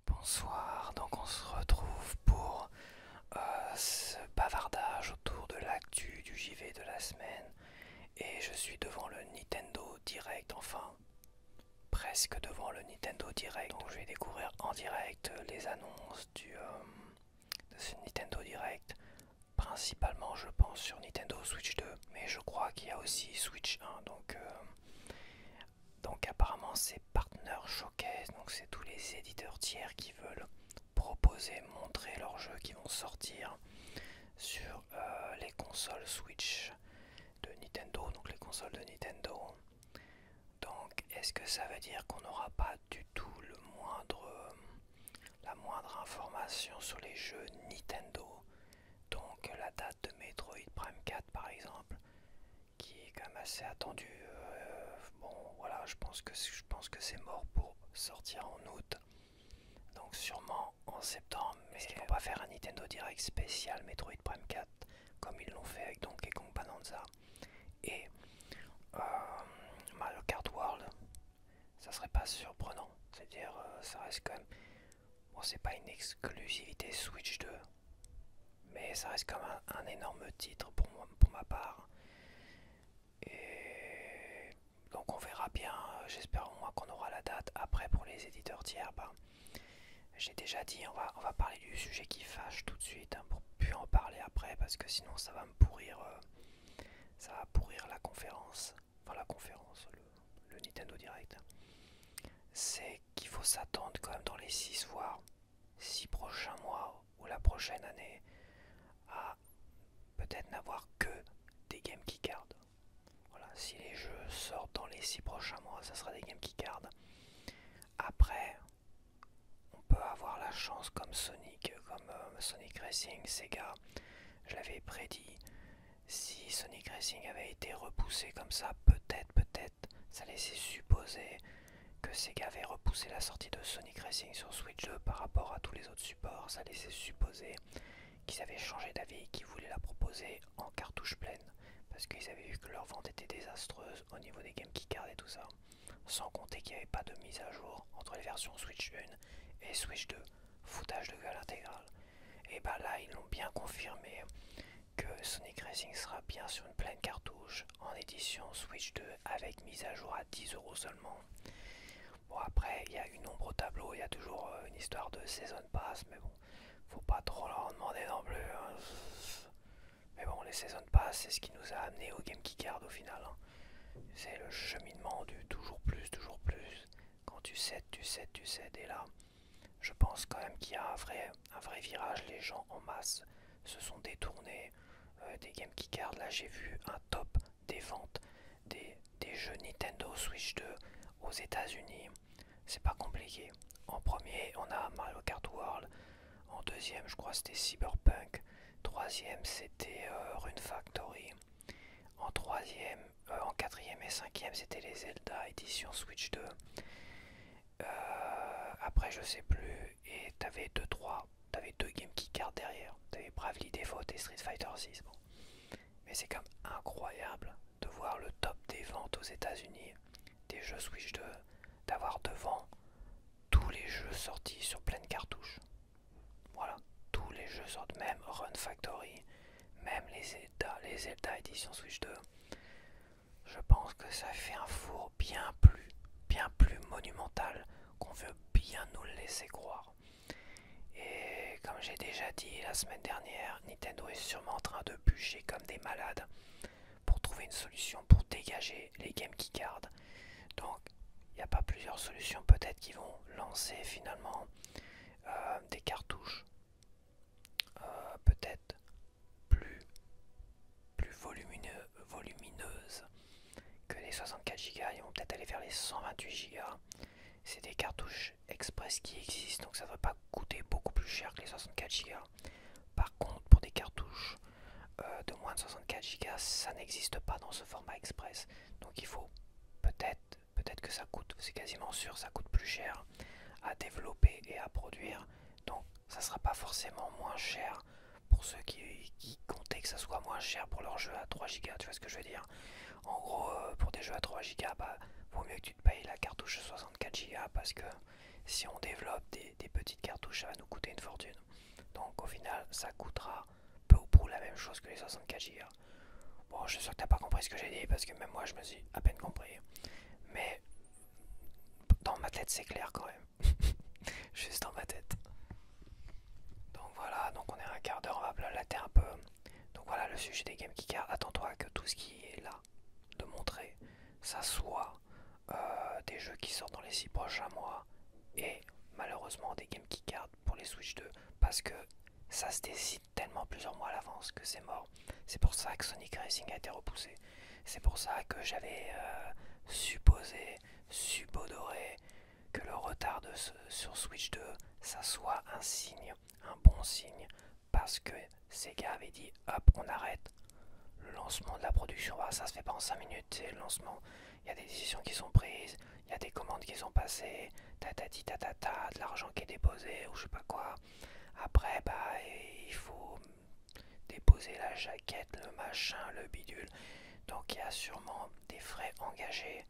Bonsoir, donc on se retrouve pour ce bavardage autour de l'actu du JV de la semaine et je suis devant le Nintendo Direct, enfin presque devant le Nintendo Direct, donc je vais découvrir en direct les annonces de ce Nintendo Direct, principalement je pense sur Nintendo Switch 2, mais je crois qu'il y a aussi Switch 1, donc apparemment c'est Partner Showcase, donc c'est tous les éditeurs tiers qui veulent proposer, montrer leurs jeux qui vont sortir sur les consoles Switch de Nintendo, donc les consoles de Nintendo. Donc est-ce que ça veut dire qu'on n'aura pas du tout la moindre information sur les jeux Nintendo? Donc la date de Metroid Prime 4 par exemple, qui est quand même assez attendu. Bon voilà, je pense que c'est mort pour sortir en août. Donc sûrement en septembre, mais ils vont pas faire un Nintendo Direct spécial Metroid Prime 4 comme ils l'ont fait avec Donkey Kong Bonanza et euh, Mario Kart World. Ça serait pas surprenant, c'est-à-dire ça reste quand même, bon c'est pas une exclusivité Switch 2, mais ça reste comme un énorme titre pour moi, pour ma part. Et donc on verra bien, j'espère au moins qu'on aura la date. Après pour les éditeurs tiers, j'ai déjà dit, on va parler du sujet qui fâche tout de suite, hein, pour plus en parler après, parce que sinon ça va me pourrir, ça va pourrir la conférence, enfin la conférence, le Nintendo Direct. C'est qu'il faut s'attendre quand même dans les 6 voire 6 prochains mois ou la prochaine année à peut-être n'avoir que des Game Keycards. Voilà, si les jeux sortent dans les 6 prochains mois, ça sera des Game Keycards. Après, on peut avoir la chance comme Sonic, comme Sonic Racing, Sega, je l'avais prédit. Si Sonic Racing avait été repoussé comme ça, peut-être, ça laissait supposer que Sega avait repoussé la sortie de Sonic Racing sur Switch 2 par rapport à tous les autres supports. Ça laissait supposer qu'ils avaient changé d'avis et qu'ils voulaient la proposer en cartouche pleine, parce qu'ils avaient vu que leur vente était désastreuse au niveau des Game Keycards et tout ça. Sans compter qu'il n'y avait pas de mise à jour entre les versions Switch 1 et Switch 2. Foutage de gueule intégral. Et bah là, ils l'ont bien confirmé que Sonic Racing sera bien sur une pleine cartouche en édition Switch 2 avec mise à jour à 10 € seulement. Bon après, il y a une ombre au tableau, il y a toujours une histoire de Season Pass, mais bon, faut pas trop leur en demander non plus, hein. Mais bon, les Season Pass, c'est ce qui nous a amené au Game Keycard au final, hein. C'est le cheminement du toujours plus, toujours plus. Quand tu cèdes, tu cèdes, tu cèdes. Et là, je pense quand même qu'il y a un vrai virage. Les gens en masse se sont détournés des Game Keycards. Là, j'ai vu un top des ventes des jeux Nintendo Switch 2 aux États-Unis. C'est pas compliqué. En premier, on a Mario Kart World. En deuxième, je crois c'était Cyberpunk. Troisième, c'était Rune Factory. En quatrième et cinquième, c'était les Zelda édition Switch 2. Après, je sais plus. Et t'avais deux Game Keycards derrière. T'avais Bravely Default et Street Fighter 6. Bon. Mais c'est quand même incroyable de voir le top des ventes aux États-Unis des jeux Switch 2, d'avoir devant tous les jeux sortis sur pleine cartouche. Voilà, tous les jeux sortent, même Run Factory, même les Zelda édition Switch 2. Je pense que ça fait un four bien plus monumental qu'on veut bien nous le laisser croire. Et comme j'ai déjà dit la semaine dernière, Nintendo est sûrement en train de bûcher comme des malades pour trouver une solution pour dégager les Game Keycards. Donc, il n'y a pas plusieurs solutions peut-être qui vont lancer finalement des cartouches peut-être plus, volumineuses que les 64 Go. Ils vont peut-être aller vers les 128 Go. C'est des cartouches express qui existent, donc ça ne devrait pas coûter beaucoup plus cher que les 64 Go. Par contre, pour des cartouches de moins de 64 Go, ça n'existe pas dans ce format express. Donc il faut peut-être que ça coûte, c'est quasiment sûr, ça coûte plus cher à développer et à produire. Donc ça sera pas forcément moins cher pour ceux qui comptaient que ça soit moins cher pour leurs jeux à 3 Go, tu vois ce que je veux dire. En gros, pour des jeux à 3 Go, vaut mieux que tu te payes la cartouche 64 Go parce que si on développe des petites cartouches, ça va nous coûter une fortune. Donc au final, ça coûtera peu ou prou la même chose que les 64 Go. Bon, je suis sûr que t'as pas compris ce que j'ai dit parce que même moi je me suis à peine compris. Mais dans ma tête c'est clair quand même. Juste dans ma tête. Donc voilà, donc on est à un quart d'heure, on va blablater un peu. Donc voilà le sujet des Game Keycards. Attends-toi que tout ce qui est là de montrer, ça soit des jeux qui sortent dans les 6 prochains mois et malheureusement des Game Keycards pour les Switch 2 parce que ça se décide tellement plusieurs mois à l'avance que c'est mort. C'est pour ça que Sonic Racing a été repoussé. C'est pour ça que j'avais supposé, subodoré que le retard sur Switch 2, ça soit un signe, un bon signe, parce que Sega avait dit hop, on arrête le lancement de la production. Bah, ça se fait pas en 5 minutes, c'est le lancement. Il y a des décisions qui sont prises, il y a des commandes qui sont passées, tatati tatata, de l'argent qui est déposé ou je sais pas quoi. Après, bah, il faut déposer la jaquette, le machin, le bidule. Donc il y a sûrement des frais engagés.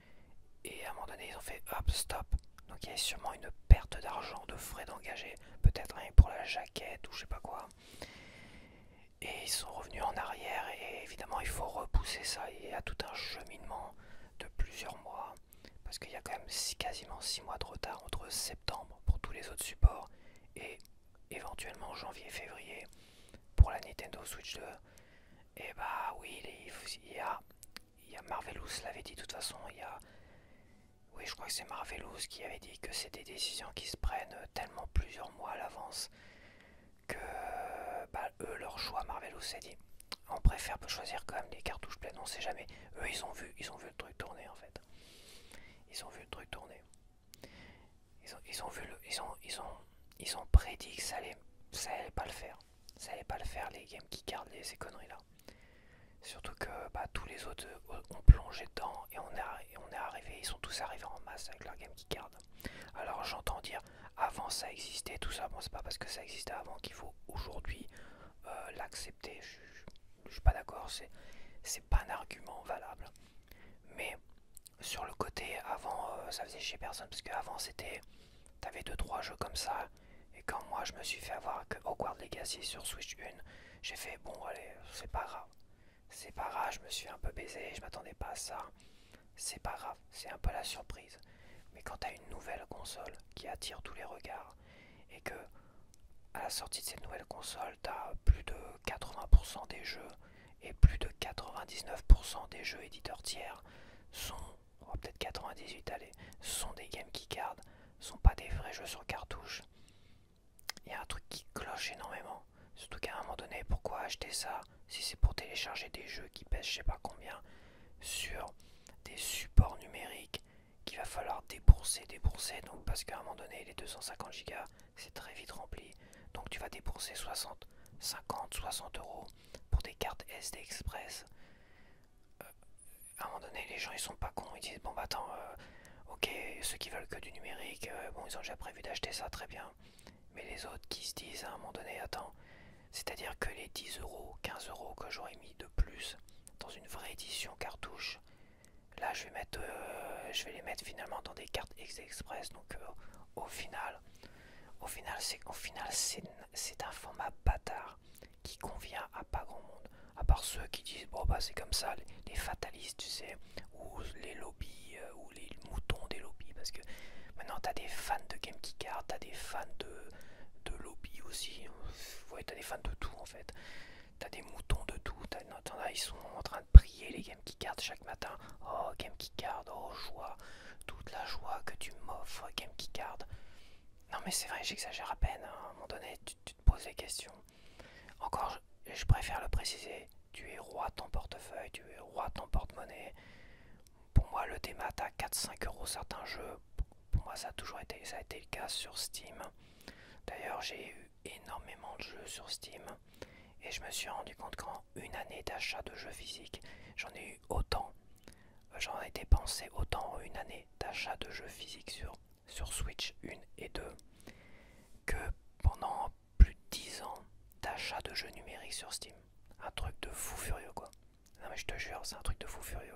Et à un moment donné, ils ont fait hop, stop. Donc il y a sûrement une perte d'argent, de frais d'engagés. Peut-être rien pour la jaquette ou je sais pas quoi. Et ils sont revenus en arrière et évidemment il faut repousser ça. Il y a tout un cheminement de plusieurs mois. Parce qu'il y a quand même quasiment 6 mois de retard entre septembre pour tous les autres supports et éventuellement janvier-février pour la Nintendo Switch 2. Et bah oui, il y a Marvelous l'avait dit de toute façon, oui, je crois que c'est Marvelous qui avait dit que c'est des décisions qui se prennent tellement plusieurs mois à l'avance que bah, eux, leur choix, Marvelous s'est dit, on préfère choisir quand même des cartouches pleines, on sait jamais. Eux, ils ont vu le truc tourner en fait. Ils ont vu le truc tourner. Ils ont vu le, ils ont prédit que ça allait pas le faire. Ça allait pas le faire les Game Keycards, ces conneries là. Surtout que bah, tous les autres ont plongé dedans et on est arrivé, ils sont tous arrivés en masse avec leur Game Keycard. Alors j'entends dire avant ça existait, tout ça, bon c'est pas parce que ça existait avant qu'il faut aujourd'hui l'accepter. Je suis pas d'accord, c'est pas un argument valable. Mais sur le côté avant ça faisait chier personne parce qu'avant c'était t'avais 2-3 jeux comme ça et quand moi je me suis fait avoir que Hogwarts Legacy sur Switch 1, j'ai fait bon allez c'est pas grave. C'est pas grave, je me suis un peu baisé, je m'attendais pas à ça. C'est pas grave, c'est un peu la surprise. Mais quand t'as une nouvelle console qui attire tous les regards et que à la sortie de cette nouvelle console, t'as plus de 80% des jeux et plus de 99% des jeux éditeurs tiers sont, peut-être 98 allez, sont des Game Keycards, sont pas des vrais jeux sur cartouche. Il y a un truc qui cloche énormément. Surtout qu'à un moment donné, pourquoi acheter ça si c'est pour télécharger des jeux qui pèsent je sais pas combien sur des supports numériques qu'il va falloir débourser, donc parce qu'à un moment donné les 250 Go c'est très vite rempli, donc tu vas débourser 60, 50, 60 euros pour des cartes SD Express. À un moment donné les gens ils sont pas cons, ils disent bon bah attends, ok ceux qui veulent que du numérique, bon ils ont déjà prévu d'acheter ça, très bien, mais les autres qui se disent à un moment donné attends, c'est-à-dire que les 10 euros, 15 euros que j'aurais mis de plus dans une vraie édition cartouche, là je vais les mettre finalement dans des cartes Express. Donc au final c'est un format bâtard qui convient à pas grand monde. À part ceux qui disent bon bah c'est comme ça, les fatalistes tu sais, ou les lobbies, ou les moutons des lobbies, parce que maintenant t'as des fans de Game Keycard, t'as des fans de lobby aussi. Ouais, t'as des fans de tout en fait. T'as des moutons de tout. T'en as, ils sont en train de prier les Game Keycards chaque matin. Oh, Game Keycard, oh, joie. Toute la joie que tu m'offres, Game Keycard. Non, mais c'est vrai, j'exagère à peine. Hein. À un moment donné, tu te poses des questions. Encore, je préfère le préciser. Tu es roi de ton portefeuille, tu es roi de ton porte-monnaie. Pour moi, le démat à 4-5 euros certains jeux. Pour moi, ça a toujours été, ça a été le cas sur Steam. D'ailleurs, j'ai eu énormément de jeux sur Steam et je me suis rendu compte qu'en une année d'achat de jeux physiques, j'en ai eu autant, j'en ai dépensé autant en une année d'achat de jeux physiques sur Switch 1 et 2 que pendant plus de 10 ans d'achat de jeux numériques sur Steam. Un truc de fou furieux quoi. Non mais je te jure, c'est un truc de fou furieux.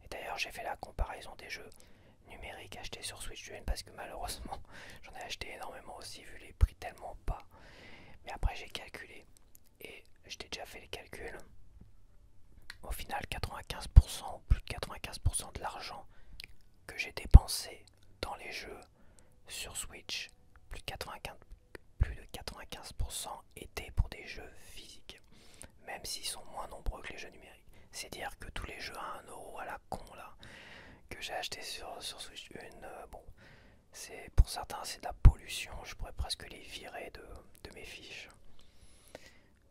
Et d'ailleurs, j'ai fait la comparaison des jeux numériques numérique acheté sur Switch Une parce que malheureusement j'en ai acheté énormément aussi vu les prix tellement bas. Mais après j'ai calculé et je t'ai déjà fait les calculs. Au final 95% ou plus de 95% de l'argent que j'ai dépensé dans les jeux sur Switch, plus de 95% étaient pour des jeux physiques, même s'ils sont moins nombreux que les jeux numériques. C'est dire que tous les jeux à 1€ à la con là que j'ai acheté sur Switch Une, bon, c'est pour certains c'est de la pollution, je pourrais presque les virer de mes fiches.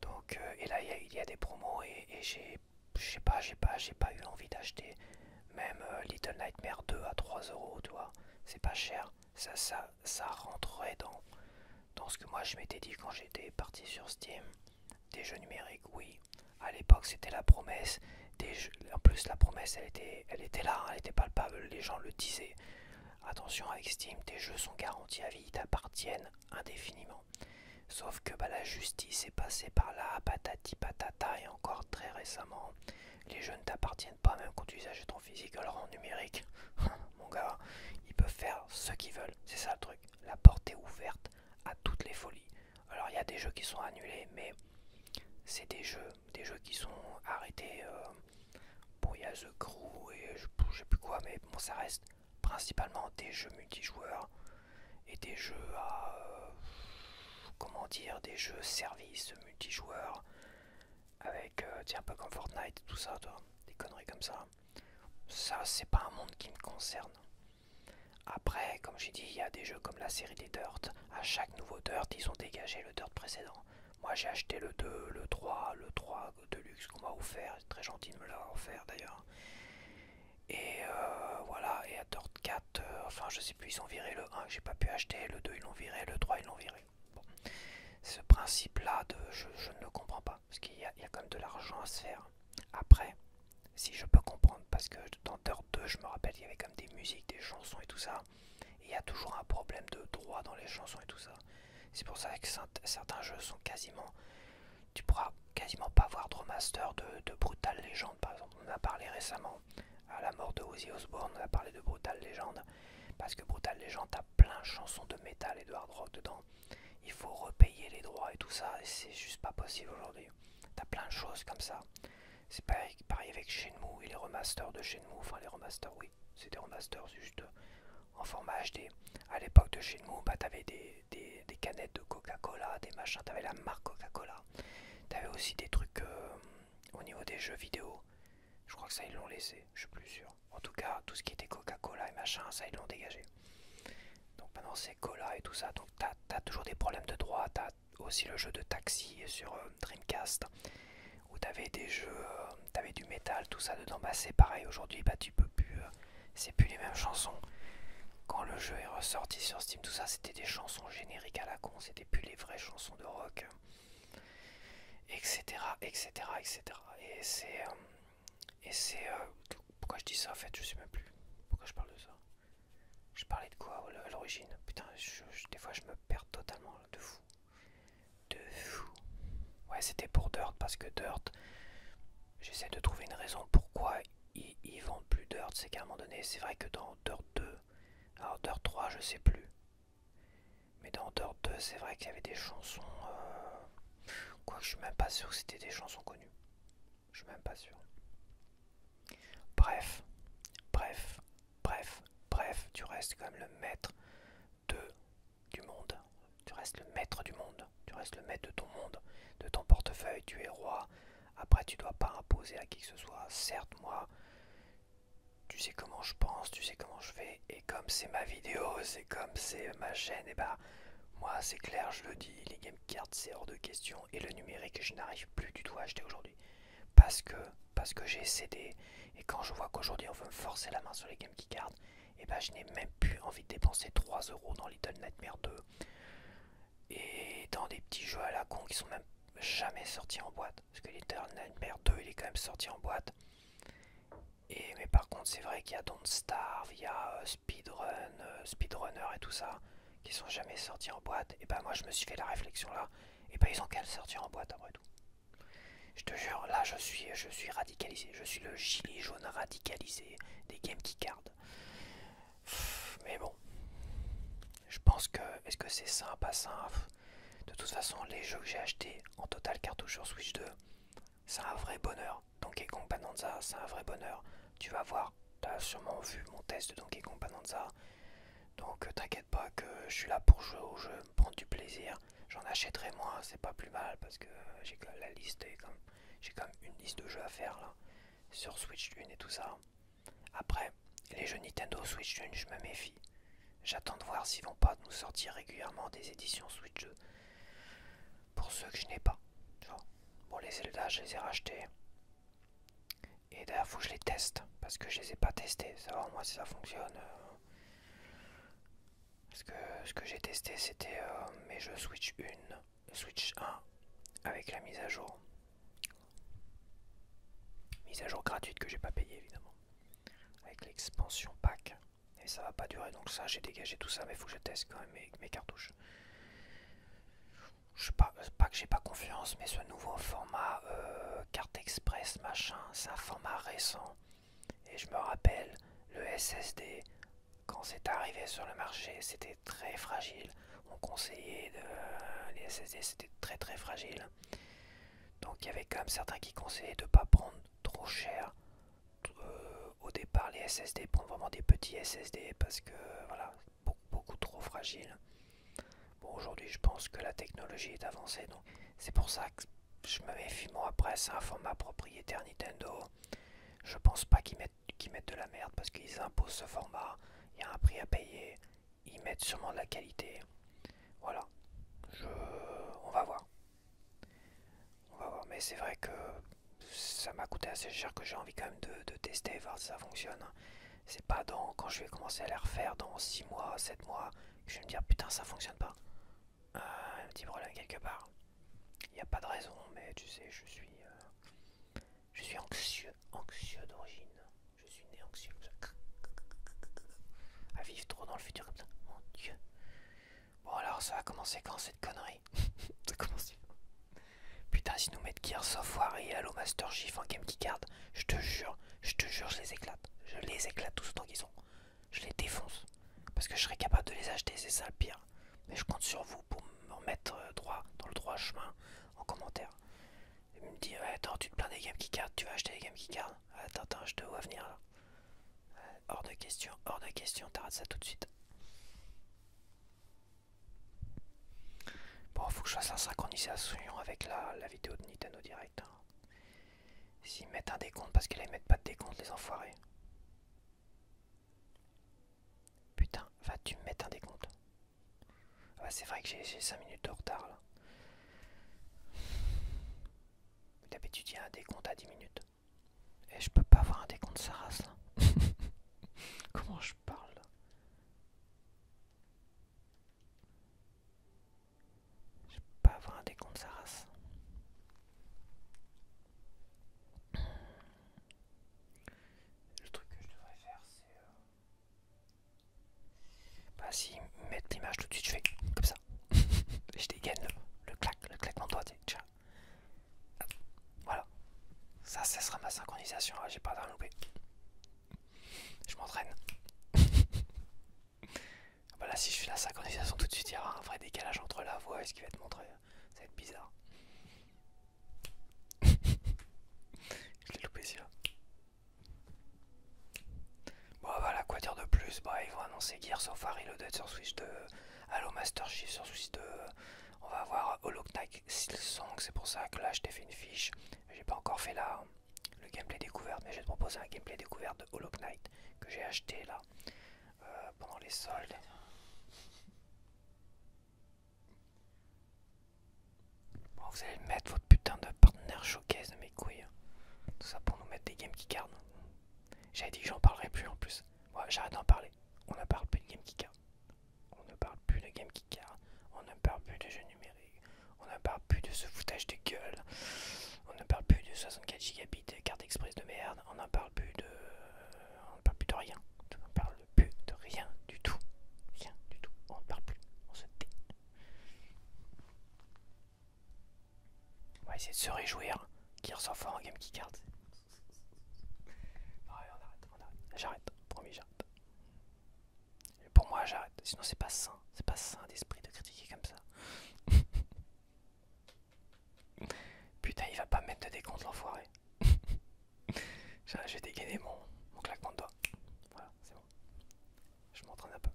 Donc et là il y a des promos et j'ai pas eu envie d'acheter. Même Little Nightmare 2 à 3€, tu vois, c'est pas cher. Ça rentrerait dans ce que moi je m'étais dit quand j'étais parti sur Steam. Des jeux numériques, oui. À l'époque, c'était la promesse. Des jeux, en plus, la promesse, elle était là, elle était palpable. Les gens le disaient. Attention, avec Steam, tes jeux sont garantis à vie, ils t'appartiennent indéfiniment. Sauf que bah, la justice est passée par là, patati patata, et encore très récemment, les jeux ne t'appartiennent pas même quand tu les achètes en physique. Alors en numérique, mon gars, ils peuvent faire ce qu'ils veulent. C'est ça le truc. La porte est ouverte à toutes les folies. Alors il y a des jeux qui sont annulés, mais c'est des jeux qui sont arrêtés. Bon, il y a The Crew et je sais plus quoi, mais bon, ça reste principalement des jeux multijoueurs et des jeux à comment dire, des jeux services multijoueurs avec tiens, un peu comme Fortnite, tout ça, toi, des conneries comme ça. Ça, c'est pas un monde qui me concerne. Après, comme j'ai dit, il y a des jeux comme la série des Dirt. À chaque nouveau Dirt, ils ont dégagé le Dirt précédent. Moi, j'ai acheté le 2, le 3 Deluxe qu'on m'a offert. C'est très gentil de me l'avoir offert d'ailleurs. Et voilà, et à Dirt 4, enfin, je sais plus, ils ont viré le 1 que j'ai pas pu acheter, le 2 ils l'ont viré, le 3 ils l'ont viré. Bon. Ce principe-là, je ne le comprends pas, parce qu'il y a quand même de l'argent à se faire. Après, si je peux comprendre, parce que dans Dirt 2, je me rappelle, il y avait comme des musiques, des chansons et tout ça. Et il y a toujours un problème de droit dans les chansons et tout ça. C'est pour ça que certains jeux sont quasiment... Tu pourras quasiment pas voir de remaster de Brutal Legend, par exemple. On en a parlé récemment. À la mort de Ozzy Osbourne, on a parlé de Brutal Legend. Parce que Brutal Legend a plein de chansons de métal et de hard rock dedans. Il faut repayer les droits et tout ça. Et c'est juste pas possible aujourd'hui. T'as plein de choses comme ça. C'est pareil avec Shenmue et les remasters de Shenmue. Enfin, les remasters, oui. C'est des remasters juste en format HD. À l'époque de Shenmue, bah, t'avais des canettes de Coca-Cola, des machins. T'avais la marque Coca-Cola. T'avais aussi des trucs au niveau des jeux vidéo. Je crois que ça, ils l'ont laissé. Je suis plus sûr. En tout cas, tout ce qui était Coca-Cola et machin, ça, ils l'ont dégagé. Donc maintenant, c'est Cola et tout ça. Donc t'as toujours des problèmes de droit. T'as aussi le jeu de taxi sur Dreamcast. Où t'avais des jeux, t'avais du métal, tout ça dedans. Bah c'est pareil aujourd'hui, bah tu peux plus, c'est plus les mêmes chansons. Quand le jeu est ressorti sur Steam, tout ça, c'était des chansons génériques à la con, c'était plus les vraies chansons de rock, etc., etc., etc. Et c'est, pourquoi je dis ça en fait, je sais même plus. Pourquoi je parle de ça? Je parlais de quoi à l'origine? Putain, des fois je me perds totalement, de fou. De fou. Ouais, c'était pour Dirt, parce que Dirt, j'essaie de trouver une raison pourquoi ils vendent plus Dirt. C'est qu'à un moment donné, c'est vrai que dans Dirt 2, alors Dirt 3, je sais plus, mais dans Dirt 2, c'est vrai qu'il y avait des chansons. Quoique je suis même pas sûr que c'était des chansons connues. Je suis même pas sûr. Bref, bref, bref, bref, tu restes quand même le maître du monde. Tu restes le maître du monde. Tu restes le maître de ton monde, de ton portefeuille. Tu es roi. Après, tu dois pas imposer à qui que ce soit. Certes, moi, tu sais comment je pense, tu sais comment je fais. Et comme c'est ma vidéo, c'est comme c'est ma chaîne, et bah, moi, c'est clair, je le dis, les game cards, c'est hors de question. Et le numérique, je n'arrive plus du tout à acheter aujourd'hui. Parce que j'ai cédé. Et quand je vois qu'aujourd'hui, on veut me forcer la main sur les game cards, et bah, je n'ai même plus envie de dépenser 3€ dans Little Nightmare 2. Et dans des petits jeux à la con qui sont même jamais sortis en boîte. Parce que Little Nightmare 2, il est quand même sorti en boîte. Mais par contre, c'est vrai qu'il y a Don't Starve, il y a Speedrunner et tout ça, qui sont jamais sortis en boîte. Et bah moi, je me suis fait la réflexion là. Et bah ils ont qu'à le sortir en boîte après tout. Je te jure, là, je suis radicalisé. Je suis le gilet jaune radicalisé des Game Keycards. que c'est sain, pas sain. De toute façon, les jeux que j'ai achetés en total cartouche sur Switch 2, c'est un vrai bonheur. Donkey Kong Bonanza, c'est un vrai bonheur. Tu vas voir, tu as sûrement vu mon test de Donkey Kong Bonanza. Donc t'inquiète pas que je suis là pour jouer au jeu, me prendre du plaisir. J'en achèterai moins, c'est pas plus mal parce que j'ai la liste est comme j'ai quand même une liste de jeux à faire là sur Switch 1 et tout ça. Après, les jeux Nintendo Switch 1, je me méfie. J'attends de voir s'ils vont pas nous sortir régulièrement des éditions Switch 2. Pour ceux que je n'ai pas. Bon, les Zelda, je les ai rachetés. Et d'ailleurs, faut que je les teste. Parce que je les ai pas testés. Savoir moi si ça fonctionne. Parce que ce que j'ai testé, c'était mes jeux Switch 1, Switch 1, avec la mise à jour. Mise à jour gratuite que j'ai pas payé évidemment. Avec l'expansion pack. Et ça va pas durer, donc ça, j'ai dégagé tout ça, mais il faut que je teste quand même mes cartouches. Je sais pas que j'ai pas confiance, mais ce nouveau format carte express machin, c'est un format récent. Et je me rappelle, le SSD, quand c'est arrivé sur le marché, c'était très fragile. On conseillait les SSD, c'était très très fragile. Donc il y avait quand même certains qui conseillaient de ne pas prendre trop cher au départ les SSD, prendre vraiment des petits SSD parce que voilà, beaucoup trop fragile. Bon, aujourd'hui, je pense que la technologie est avancée, donc c'est pour ça que je me méfie. Bon, après, c'est un format propriétaire Nintendo. Je pense pas qu'ils mettent de la merde parce qu'ils imposent ce format. Il y a un prix à payer. Ils mettent sûrement de la qualité. Voilà. On va voir. On va voir. Mais c'est vrai que ça m'a coûté assez cher que j'ai envie quand même de tester, voir si ça fonctionne. C'est pas quand je vais commencer à les refaire dans 6 mois, 7 mois, que je vais me dire putain, ça fonctionne pas. Un petit problème quelque part. Il n'y a pas de raison, mais tu sais, je suis anxieux d'origine. Je suis né anxieux. À vivre trop dans le futur comme ça. Mon Dieu. Bon alors, ça a commencé quand cette connerie? Ça commence. Putain, si nous mettent Gears of War et Halo Master Chief en Game Card, je te jure, je les éclate. Je les éclate tous autant qu'ils sont. Je les défonce. Parce que je serais capable de les acheter, c'est ça le pire. Mais je compte sur vous pour me remettre dans le droit chemin en commentaire. Et me dire, attends, tu te plains des Game Card, tu vas acheter les Game Card. Attends, je te vois venir là. Hors de question, t'arrêtes ça tout de suite. Bon, faut que je fasse la synchronisation avec la vidéo de Nintendo Direct. Hein. S'ils mettent un décompte, parce qu'ils ne mettent pas de décompte, les enfoirés. Putain, vas-tu me mettre un décompte? Ah bah, c'est vrai que j'ai 5 minutes de retard là. D'habitude, il y a un décompte à 10 minutes. Et je peux pas avoir un décompte sa race là. Comment je parle là? Je peux pas avoir un décompte sa race. Le truc que je devrais faire, c'est. Bah, s'ils mettent l'image tout de suite, je fais comme ça. Je dégaine le claquement de doigts, tu vois. Voilà. Ça sera ma synchronisation. J'ai pas à louper. Je m'entraîne. Voilà, si je fais la synchronisation tout de suite, il y aura un vrai décalage entre la voix et ce qui va être montré. Ça va être bizarre. Je l'ai loupé celui-là. Bon, voilà, quoi dire de plus? Bah, ils vont annoncer Gears of War Reloaded sur Switch 2, Halo Master Chief sur Switch 2. On va avoir Hollow Knight Silksong, c'est pour ça que là je t'ai fait une fiche. J'ai pas encore fait le gameplay découverte, mais je vais te proposer un gameplay découverte de Hollow Knight que j'ai acheté là pendant les soldes. Bon, vous allez mettre votre putain de partenaire showcase de mes couilles. Tout ça pour nous mettre des game keycards. J'avais dit que j'en parlerai plus en plus. Ouais, j'arrête d'en parler. On ne parle plus de game keycard. On ne parle plus de game keycard. On ne parle plus de jeux numériques. On ne parle plus de ce foutage de gueule. On ne parle plus de 64 gigabits de carte express de merde. On ne parle plus de. On ne parle plus de rien. On ne parle plus de rien du tout. Rien du tout. On ne parle plus. On se tait. On va essayer de se réjouir qu'il ressort fort en game keycard. On arrête. J'arrête. Promis, j'arrête. Pour moi, j'arrête. Sinon, c'est pas sain. C'est pas sain d'esprit de critiquer comme ça. Putain, il va pas mettre de décompte l'enfoiré. J'ai dégainé mon claquement de doigts. Voilà, c'est bon. Je m'entraîne un peu.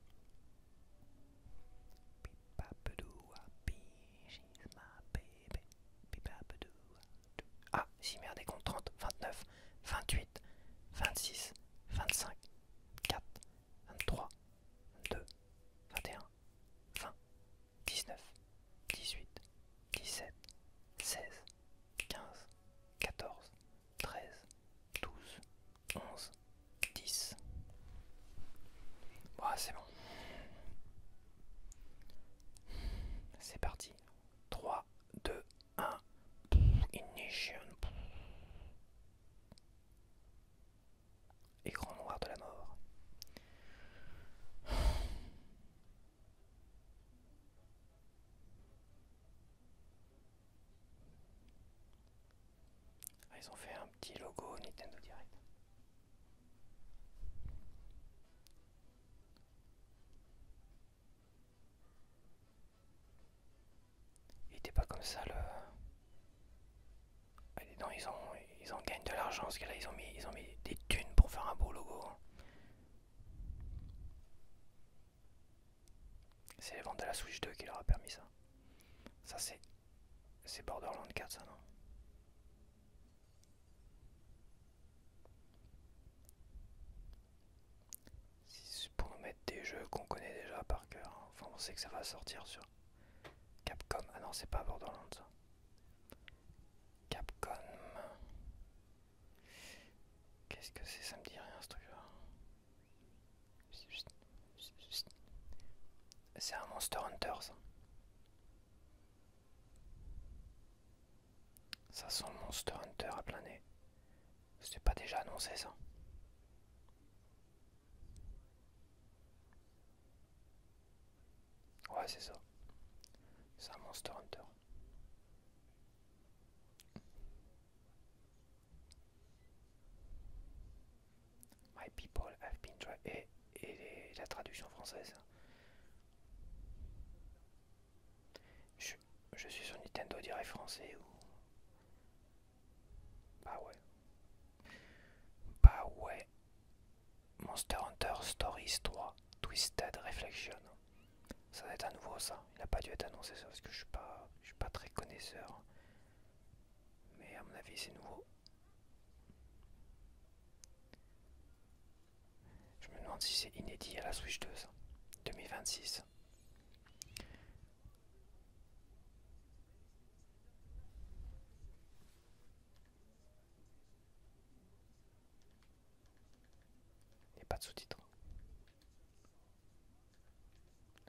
Ah, si merde, décompte 30, 29, 28, 26, 25, 4, 23, 22, 21, 20, 19, 18, 17, 16, 15, 14, 13, 12, 11, 10. Bon, c'est bon. C'est parti. 3, 2, 1. Ignition. Écran noir de la mort. Ils ont fait un petit logo Nintendo Direct. Il était pas comme ça le. Non, ils en gagnent de l'argent parce que là ils ont mis des thunes pour faire un beau logo. C'est les ventes de la Switch 2 qui leur a permis ça. Ça c'est Borderlands 4 ça non? C'est pour nous mettre des jeux qu'on connaît déjà par cœur. Enfin on sait que ça va sortir sur Capcom. Ah non c'est pas Borderlands ça. Capcom. Qu'est-ce que c'est? Ça me dit rien ce truc là. C'est un Monster Hunter ça. Ça sent le Monster Hunter à plein nez. C'était pas déjà annoncé ça? Ouais c'est ça. C'est un Monster Hunter. My people have been try et la traduction française. Je suis sur Nintendo Direct français ou. Bah ouais. Bah ouais. Monster Hunter Stories 3 Twisted Reflection. Ça doit être à nouveau ça. Il a pas dû être annoncé ça parce que je suis pas très connaisseur. Mais à mon avis c'est nouveau. Je me demande si c'est inédit à la Switch 2 ça. 2026. Il n'y a pas de sous-titres.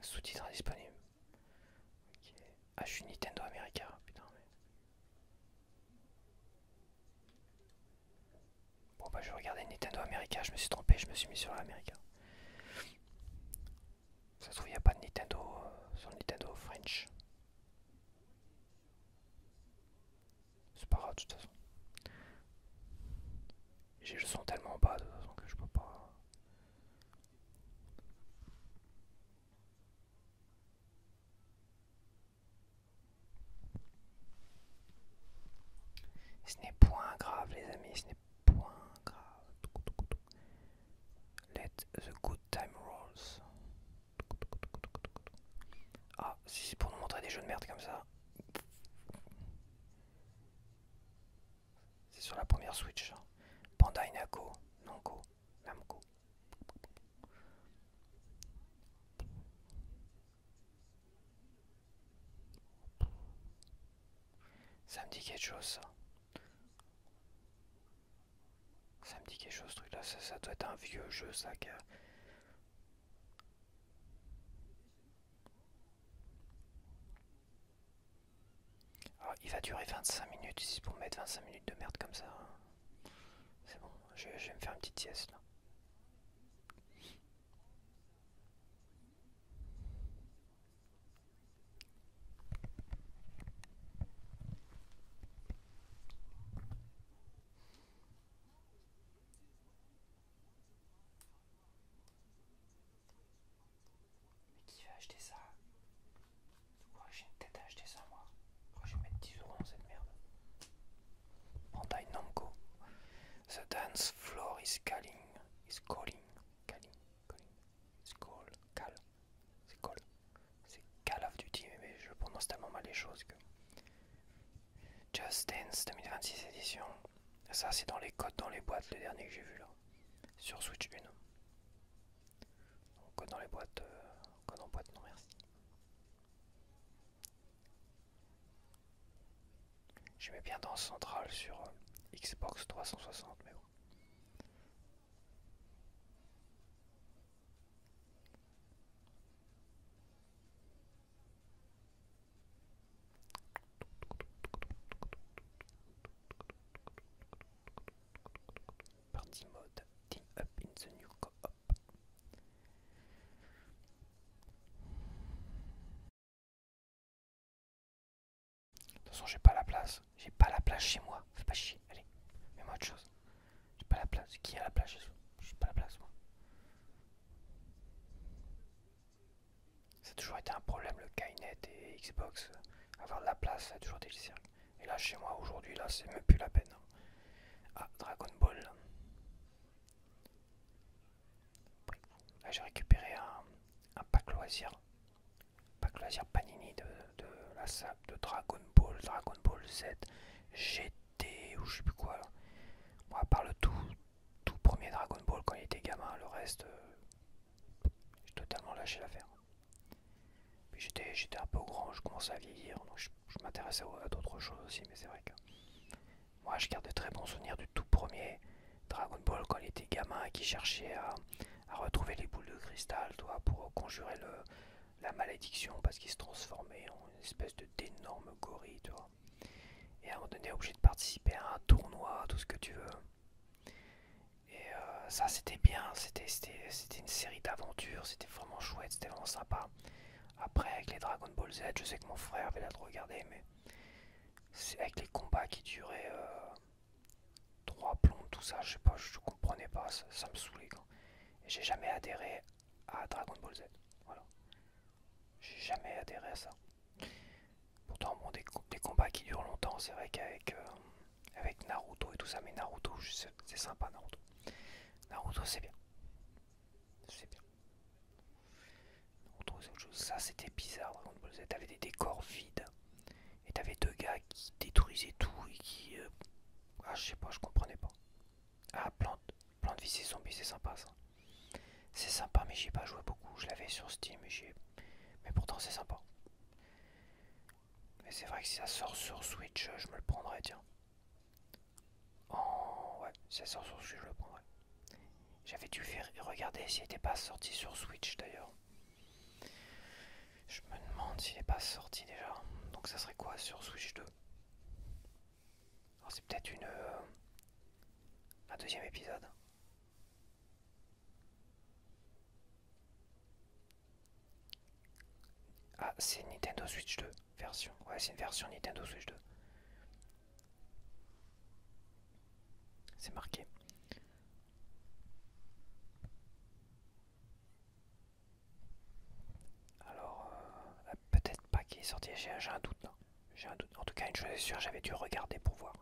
Sous-titres indisponibles. Okay. Ah je suis Nintendo America. Putain mais. Bon bah je vais regarder Nintendo America. Je me suis trompé. Je me suis mis sur l'America. Ça se trouve il n'y a pas de Nintendo sur Nintendo French. C'est pas grave de toute façon. J'ai le son tellement bas de toute façon que je peux pas. Ce n'est point grave les amis, ce n'est point grave. Let the good time rolls. Ah, si c'est pour nous montrer des jeux de merde comme ça. C'est sur la première Switch. Bandai Namco, Namco. Ça me dit quelque chose ça. Ça me dit quelque chose ce truc là. Ça doit être un vieux jeu ça qui a. Alors, il va durer 25 minutes ici pour mettre 25 minutes de merde comme ça. C'est bon, je vais me faire une petite sieste là. Mais qui va acheter ça? The dance floor is calling. Is calling. Calling. Calling. It's call. Call. C'est call. C'est Call of Duty, mais je prononce tellement mal les choses que. Just Dance 2026 édition. Ça, c'est dans les codes, dans les boîtes, le dernier que j'ai vu là. Sur Switch 1. Donc, code dans les boîtes. Code en boîte, non merci. J'aimais bien dans Central sur Xbox 360, mais bon. Party mode, team up in the new co-op. De toute façon, j'ai pas la place. J'ai pas la place chez moi. Fais pas chier. Allez, mets-moi autre chose. J'ai pas la place. Qui a la place chez soi? J'ai pas la place, moi. Ça a toujours été un problème, le Skynet et Xbox. Avoir de la place, ça a toujours été le cirque. Et là, chez moi, aujourd'hui, là, c'est même plus la peine. Ah, Dragon Ball. Là, j'ai récupéré un pack loisir. Pack loisir Panini de la salle de Dragon Ball Z, GT ou je sais plus quoi. Là. Bon, à part le tout premier Dragon Ball quand il était gamin, le reste, j'ai totalement lâché l'affaire. Puis j'étais un peu grand, je commençais à vieillir, donc je m'intéressais à d'autres choses aussi, mais c'est vrai que moi je garde de très bons souvenirs du tout premier Dragon Ball quand il était gamin et qui cherchait à retrouver les boules de cristal, toi, pour conjurer la malédiction parce qu'il se transformait en une espèce d'énorme gorille, tu vois. Et à un moment donné, obligé de participer à un tournoi, tout ce que tu veux. Et ça, c'était bien, c'était une série d'aventures, c'était vraiment chouette, c'était vraiment sympa. Après, avec les Dragon Ball Z, je sais que mon frère avait l'air de regarder, mais c'est avec les combats qui duraient 3 plombs, tout ça, je sais pas, je comprenais pas, ça me saoulait quand. Et j'ai jamais adhéré à Dragon Ball Z. Voilà. J'ai jamais adhéré à ça. Pourtant, bon, des combats qui durent longtemps, c'est vrai qu'avec avec Naruto et tout ça, mais Naruto, c'est sympa, Naruto. Naruto, c'est bien. C'est bien. Naruto, c'est autre chose. Ça, c'était bizarre, Dragon Ball Z. T'avais des décors vides. Et t'avais deux gars qui détruisaient tout et qui. Ah, je sais pas, je comprenais pas. Ah, Plante vs Zombie, c'est sympa ça. C'est sympa, mais j'y ai pas joué beaucoup. Je l'avais sur Steam, mais pourtant c'est sympa. Mais c'est vrai que si ça sort sur Switch, je me le prendrais, tiens. Oh, ouais, si ça sort sur Switch, je le prendrais. J'avais dû regarder s'il n'était pas sorti sur Switch d'ailleurs. Je me demande s'il n'est pas sorti déjà. Donc ça serait quoi sur Switch 2? Alors c'est peut-être un deuxième épisode. Ah, c'est Nintendo Switch 2 version. Ouais, c'est une version Nintendo Switch 2. C'est marqué. Alors, peut-être pas qu'il est sorti. J'ai un doute là. J'ai un doute. En tout cas, une chose est sûre, j'avais dû regarder pour voir.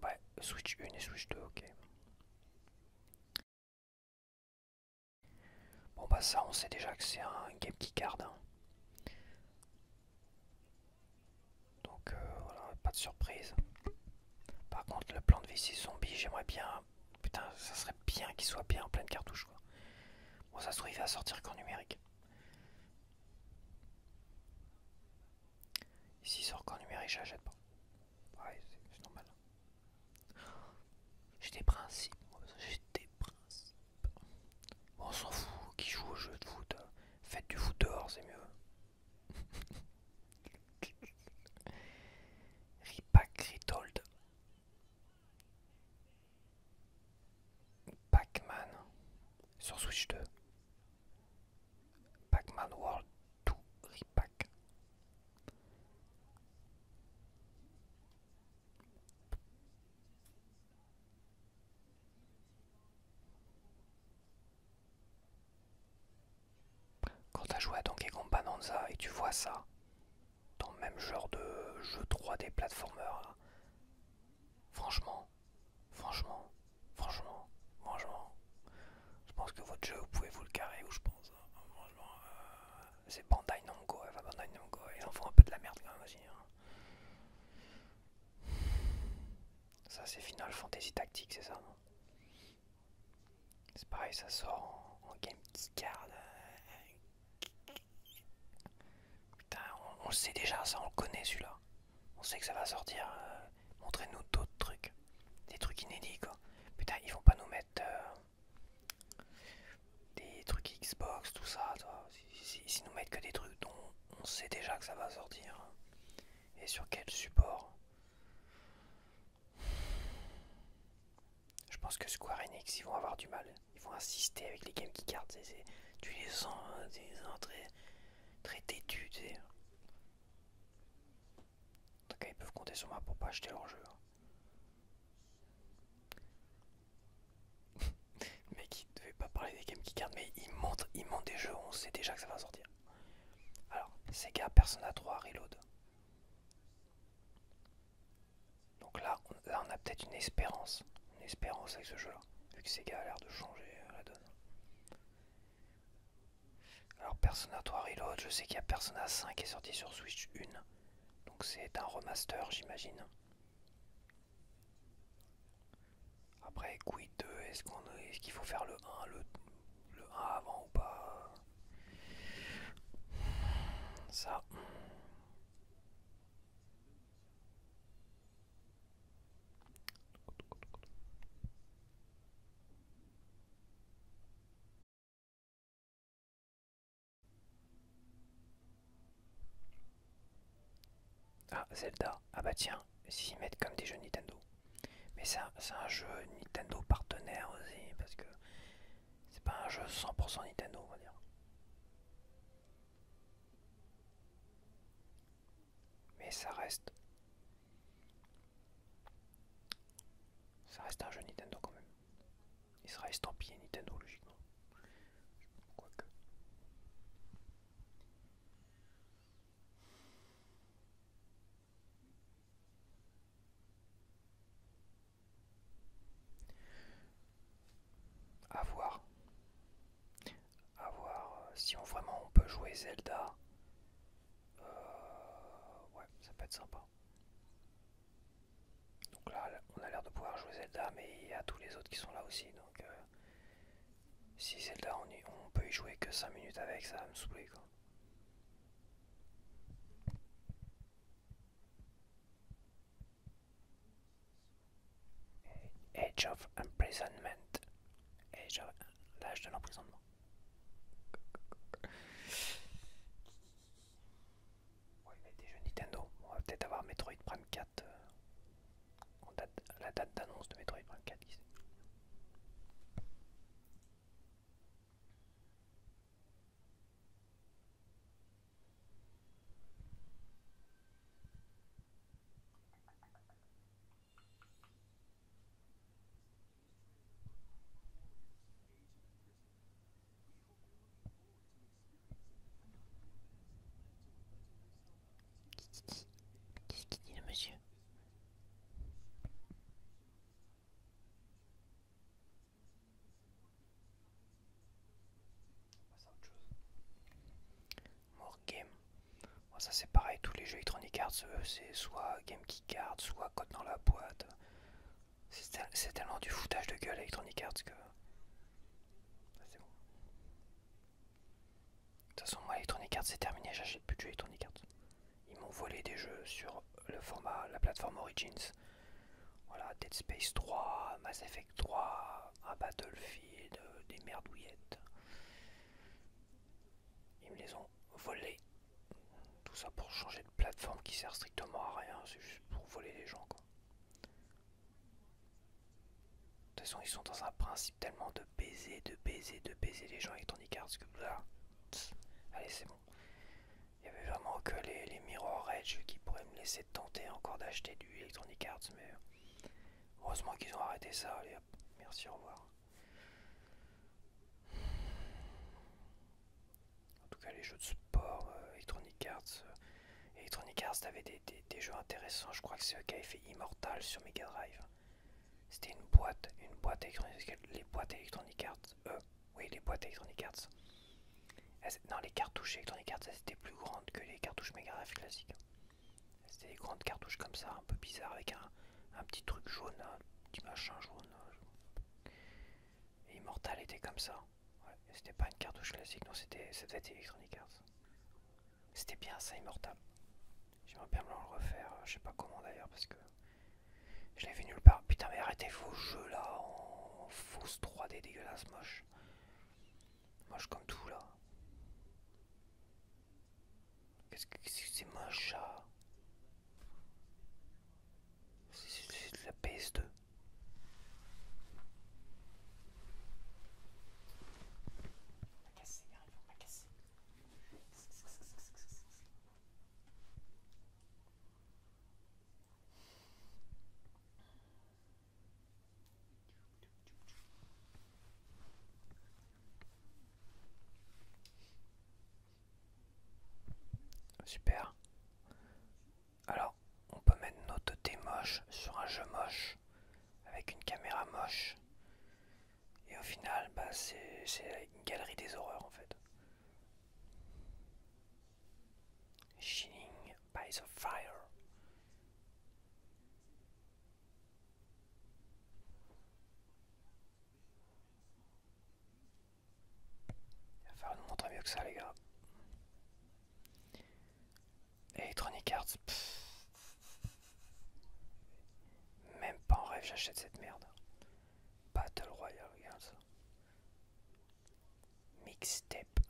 Ouais, Switch 1 et Switch 2, ok. Bon bah ça, on sait déjà que c'est un game qui garde. Hein. Donc voilà, pas de surprise. Par contre, le plan de VC zombie, j'aimerais bien. Putain, ça serait bien qu'il soit bien en pleine cartouche quoi. Bon, ça se trouve, il va sortir qu'en numérique. Et s'il sort qu'en numérique, je l'achète pas. Ouais, c'est normal. J'ai des principes, moi, j'ai des principes. Bon, on s'en fout, qui joue au jeu de foot. Faites du foot dehors, c'est mieux. Repack Retold. Pac-Man sur Switch 2. Pac-Man World 2 Repack. Quand t'as joué à Donkey Kong Bonanza et tu vois ça dans le même genre de jeu 3D platformer, là, franchement, autre jeu, vous pouvez vous le carrer où je pense. Franchement, c'est Bandai Namco, enfin Bandai Namco, ils en font un peu de la merde quand même aussi. Ça c'est Final Fantasy Tactics, c'est ça, non? C'est pareil, ça sort en game keycard. Putain, on le sait déjà, ça on le connaît celui-là. On sait que ça va sortir. Montrez-nous d'autres trucs. Des trucs inédits quoi. Putain, ils vont pas nous mettre des trucs Xbox, tout ça. S'ils nous mettent que des trucs dont on sait déjà que ça va sortir. Et sur quel support. Je pense que Square Enix, ils vont avoir du mal. Ils vont insister avec les Game Keycards. Tu les sens, très, très têtus, tu sais. En tout cas, ils peuvent compter sur moi pour pas acheter leur jeu. Le mec, il devait pas parler des Game Keycards, mais il monte des jeux où on sait déjà que ça va sortir. Alors, Sega Persona 3 Reload. Donc là, on a peut-être une espérance. Une espérance avec ce jeu-là. Vu que Sega a l'air de changer la donne. Alors Persona 3 Reload, je sais qu'il y a Persona 5 qui est sorti sur Switch 1. Donc c'est un remaster, j'imagine. Après, quid de est-ce qu'il faut faire le 1, le 1 avant ou pas? Ça. Ah, Zelda. Ah bah tiens, s'ils mettent comme des jeux Nintendo. Mais c'est un jeu Nintendo partenaire aussi, parce que c'est pas un jeu 100% Nintendo, on va dire. Mais ça reste un jeu Nintendo quand même. Il sera estampillé Nintendo logiquement. Quoique. À voir. À voir si vraiment on peut jouer Zelda. Ouais, ça peut être sympa. Donc là, on a l'air de pouvoir jouer Zelda, mais il y a tous les autres qui sont là aussi. Donc si Zelda, on peut y jouer que 5 minutes avec, ça va me saouler quoi. Age of Imprisonment. L'âge de l'emprisonnement. Ouais, mais des jeux Nintendo. On va peut-être avoir Metroid Prime 4. La date d'annonce de Metroid Prime 4 qui sait. Qu'est-ce qu'il dit le monsieur? C'est autre chose. More game. Bon, ça c'est pareil, tous les jeux Electronic Arts, c'est soit Game Key Card, soit code dans la boîte. C'est tellement du foutage de gueule Electronic Arts que. C'est bon. De toute façon, moi Electronic Arts c'est terminé, j'achète plus de jeux Electronic Arts. Ils m'ont volé des jeux sur la plateforme Origins. Voilà, Dead Space 3, Mass Effect 3, un Battlefield, des merdouillettes. Ils me les ont volés. Tout ça pour changer de plateforme qui sert strictement à rien, c'est juste pour voler les gens quoi. De toute façon, ils sont dans un principe tellement de baiser, de baiser, de baiser les gens Electronic Arts que là, allez c'est bon. Il y avait vraiment que les Mirror Edge qui pourraient me laisser tenter encore d'acheter du Electronic Arts, mais heureusement qu'ils ont arrêté ça. Allez hop, merci, au revoir. En tout cas, les jeux de sport, Electronic Arts avait des jeux intéressants. Je crois que c'est eux qui avaient fait Immortal sur Mega Drive. C'était une boîte électronique. Les boîtes Electronic Arts, eux, Oui, les boîtes Electronic Arts. Non, les cartouches Electronic Arts, elles étaient plus grandes que les cartouches Mega Drive classiques. C'était des grandes cartouches comme ça, un peu bizarres, avec un petit truc jaune, un petit machin jaune. Et Immortal était comme ça. Ouais, c'était pas une cartouche classique, non, ça devait être Electronic Arts. C'était bien ça, Immortal. J'aimerais bien me le refaire, je sais pas comment d'ailleurs, parce que je l'ai vu nulle part. Putain, mais arrêtez vos jeux là en fausse 3D dégueulasse, moche. Moche comme tout là. Qu'est-ce que c'est moche ça? C'est de la PS2. Super. Alors, on peut mettre notre thé moche sur un jeu moche, avec une caméra moche. Et au final, bah, c'est une galerie des horreurs en fait. Shining by the fire. Il va falloir nous montrer mieux que ça, les gars. Electronic Arts, même pas en rêve, j'achète cette merde. Battle Royale, regarde ça. Mixtape.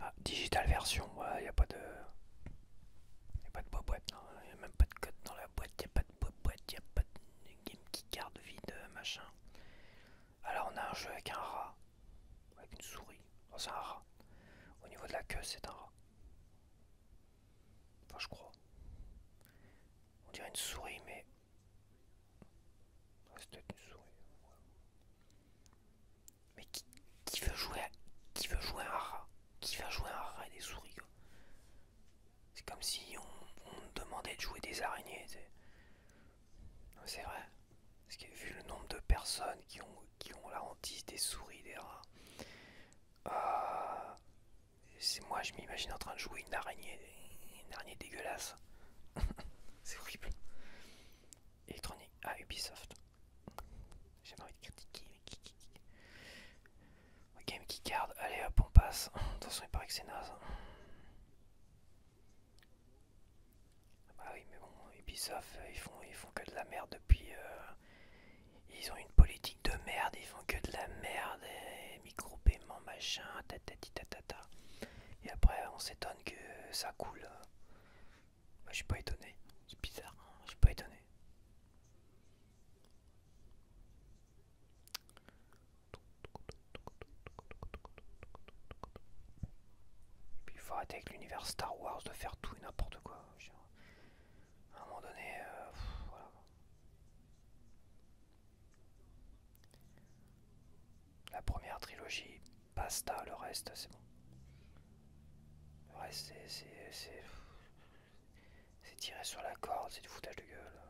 Ah, digital version, il n'y a pas de. Y a pas de boîte, il n'y a même pas de code dans la boîte, il n'y a pas de boîte, il n'y a pas de game keycard vide, machin. Alors on a un jeu avec un rat, avec une souris. Oh, c'est un rat. Au niveau de la queue, c'est un rat. Enfin, je crois. On dirait une souris, mais. Ouais, c'est peut-être une souris. Mais qui veut jouer qui veut jouer un rat? Qui va jouer un rat et des souris, quoi? C'est comme si on demandait de jouer des araignées. C'est vrai. Parce que vu le nombre de personnes qui ont la hantise des souris, des rats, euh, c'est moi, je m'imagine en train de jouer une araignée dégueulasse. C'est horrible. Electronic, ah, Ubisoft. J'ai pas envie de critiquer. Game Keycard, allez hop, on passe. Attention, il paraît que c'est naze. Bah oui, mais bon, Ubisoft, ils font que de la merde depuis. Ils ont une politique de merde, ils font que de la merde, micro-paiement, machin, tatati tatata. Et après, on s'étonne que ça coule. Moi, je suis pas étonné. C'est bizarre, hein, je suis pas étonné. Et puis, il faut arrêter avec l'univers Star Wars de faire tout et n'importe quoi. À un moment donné, voilà. La première trilogie, basta, le reste, c'est bon. Le reste, c'est tiré sur la corde, c'est du foutage de gueule.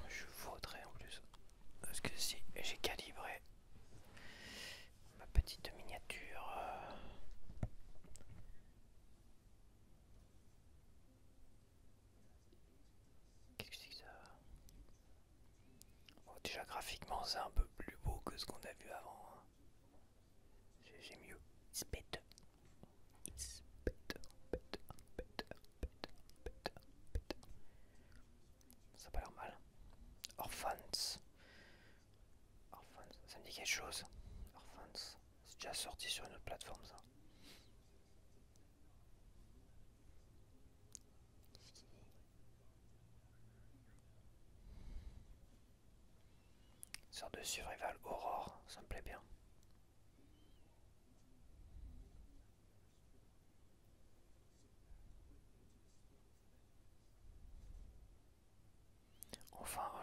Je voterai en plus. Parce que si j'ai calibré ma petite miniature. Qu'est-ce que c'est que ça? Bon, déjà graphiquement c'est un peu plus beau que ce qu'on a vu avant, hein. J'ai mieux. It's better. It's better, better, better, better, better, better. Ça a pas l'air mal. Orphans. Orphans, ça me dit quelque chose. Orphans. C'est déjà sorti sur une autre plateforme ça. Une sorte de survival horror, ça me plaît bien.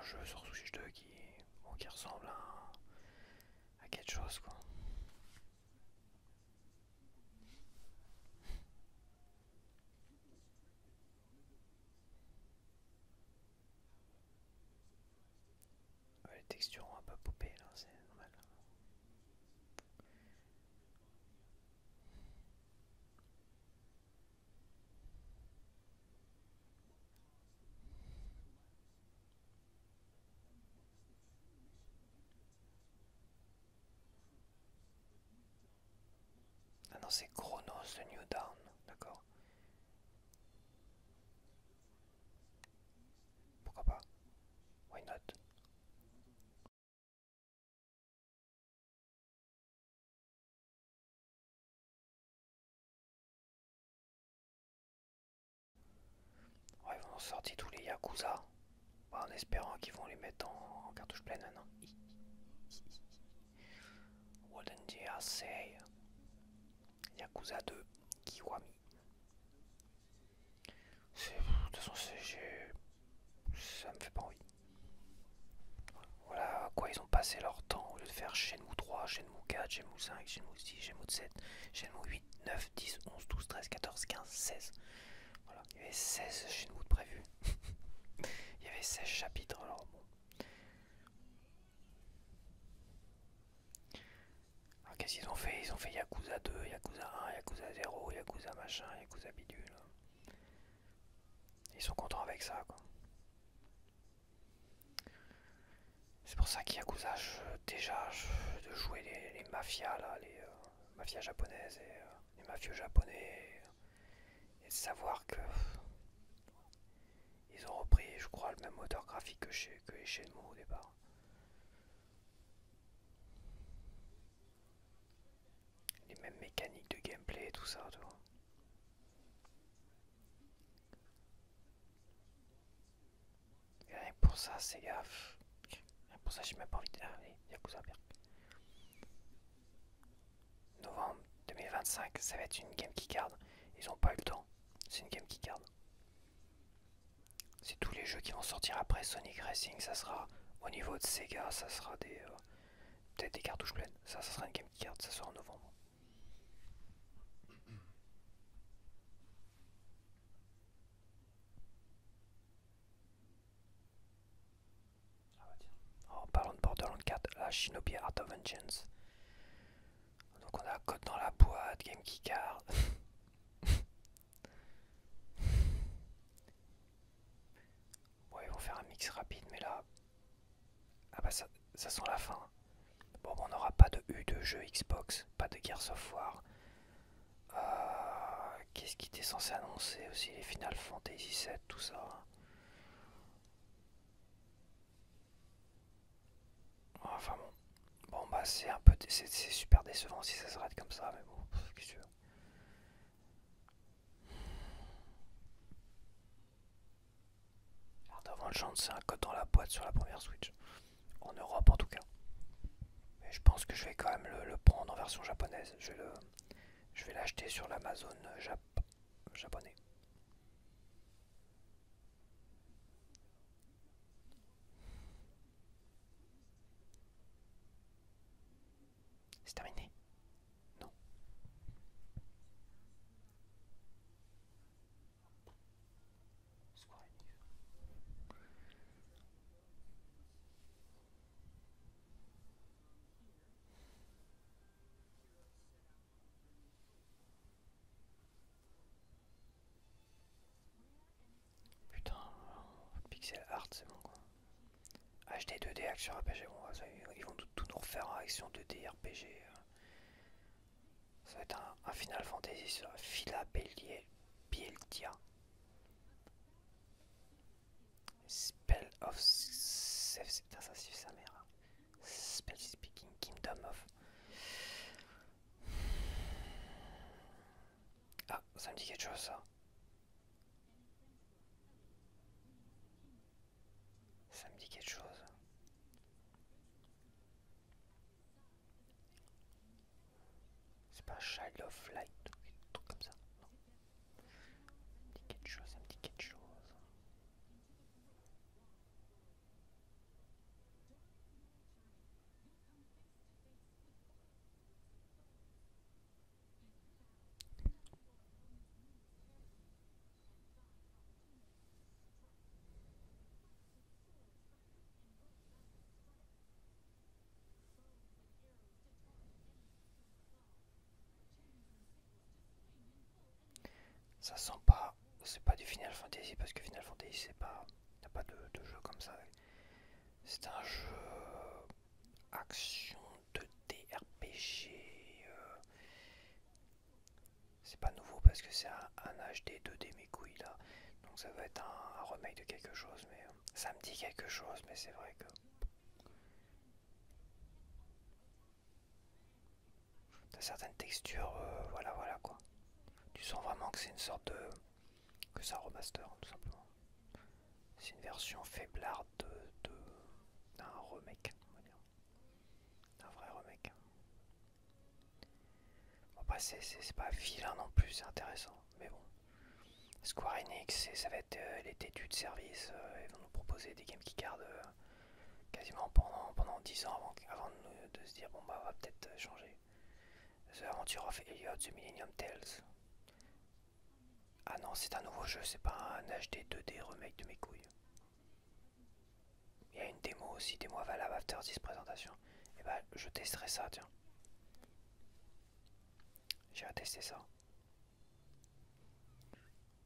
jeu sur Switch 2 bon, qui ressemble à quelque chose quoi. Les textures ont un peu popé là, c'est normal. Ah non, c'est Chronos The New Dawn, d'accord. Pourquoi pas? Why not? Ouais, ils vont sortir tous les Yakuza. Bah, en espérant qu'ils vont les mettre en cartouche pleine maintenant. Wouldn't you say? Yakuza 2, Kiwami. De toute façon, ça me fait pas envie. Voilà à quoi ils ont passé leur temps au lieu de faire Shenmue 3, Shenmue 4, Shenmue 5, Shenmue 6, Shenmue 7, Shenmue 8, 9, 10, 11, 12, 13, 14, 15, 16. Voilà, il y avait 16 Shenmue de prévu. Il y avait 16 chapitres, alors bon. Alors qu'est-ce qu'ils ont fait? Ils ont fait Yakuza 2, Yakuza 1, Yakuza 0, Yakuza machin, Yakuza bidule. Ils sont contents avec ça, quoi. C'est pour ça qu'Yakuza, de jouer les mafias, là, les mafias japonaises et les mafieux japonais, et de savoir que ils ont repris, je crois, le même moteur graphique que les Shenmue au départ. Les mêmes mécaniques de gameplay et tout ça, tu vois. Et rien que pour ça, c'est gaffe. Rien que pour ça, j'ai même pas envie de... Allez, Yakuza, bien. Novembre 2025, ça va être une game qui garde. Ils ont pas eu le temps. C'est une game qui garde. C'est tous les jeux qui vont sortir après Sonic Racing, ça sera au niveau de Sega, ça sera peut-être des cartouches pleines. Ça sera une game qui garde, ça sera en novembre. Ah bah tiens. En parlant de Borderlands 4, la Shinobi Art of Vengeance. Donc on a un code dans la boîte, game qui garde. Bon, ils vont faire un mix rapide, mais là. Ah bah ça sent la fin. Bon, on n'aura pas de U de jeu Xbox, pas de Gears of War. Qu'est-ce qui était censé annoncer aussi? Les Final Fantasy 7, tout ça. Enfin bon. Bon bah c'est un peu. C'est super décevant si ça s'arrête comme ça, mais bon, qu'est-ce que tu veux. Alors devant le champ, c'est un code dans la boîte sur la première Switch. En Europe en tout cas. Mais je pense que je vais quand même le prendre en version japonaise. Je vais l'acheter sur l'Amazon japonais. C'est terminé? Non. Square Enix. Putain, pixel art c'est bon quoi. HD 2D Action RPG, bon, ils vont tout nous refaire en action 2D RPG. Ça va être un Final Fantasy sur Philadelphia. Spell of... Putain, ça c'est sa mère. Spell Speaking Kingdom of... Ah, ça me dit quelque chose ça. Ça me dit quelque chose. C'est pas Child of Light ou un truc comme ça. Non. Ça me dit quelque chose, ça me dit quelque chose. Ça sent pas, c'est pas du Final Fantasy parce que Final Fantasy c'est pas, y a pas de jeu comme ça. C'est un jeu action 2D RPG. C'est pas nouveau parce que c'est un HD 2D mes couilles là. Donc ça va être un remake de quelque chose, mais ça me dit quelque chose, mais c'est vrai que t'as certaines textures, voilà voilà quoi. Tu sens vraiment que c'est une sorte de que ça remaster tout simplement. C'est une version faiblarde d'un remake, on va dire, d'un vrai remake. Bon, après c'est pas vilain non plus, c'est intéressant, mais bon. Square Enix, ça va être les têtus de service, ils vont nous proposer des games qui gardent quasiment pendant 10 ans avant de se dire bon bah on va peut-être changer. The Adventure of Elliot, The Millennium Tales. Ah non, c'est un nouveau jeu, c'est pas un HD 2D remake de mes couilles. Il y a une démo aussi, démo valable after 10 présentation. Et bah je testerai ça, tiens. J'irai tester ça.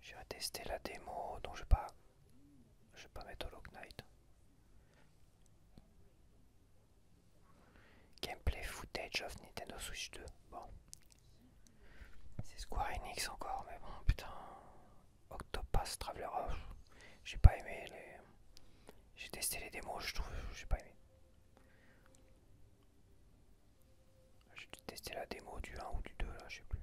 J'irai tester la démo dont je vais pas mettre Hollow Knight. Gameplay footage of Nintendo Switch 2. Bon. C'est Square Enix encore, mais bon, putain. Octopath Traveler. Oh, j'ai pas aimé les. J'ai testé les démos, je trouve. J'ai pas aimé. J'ai testé la démo du 1 ou du 2, là, je sais plus.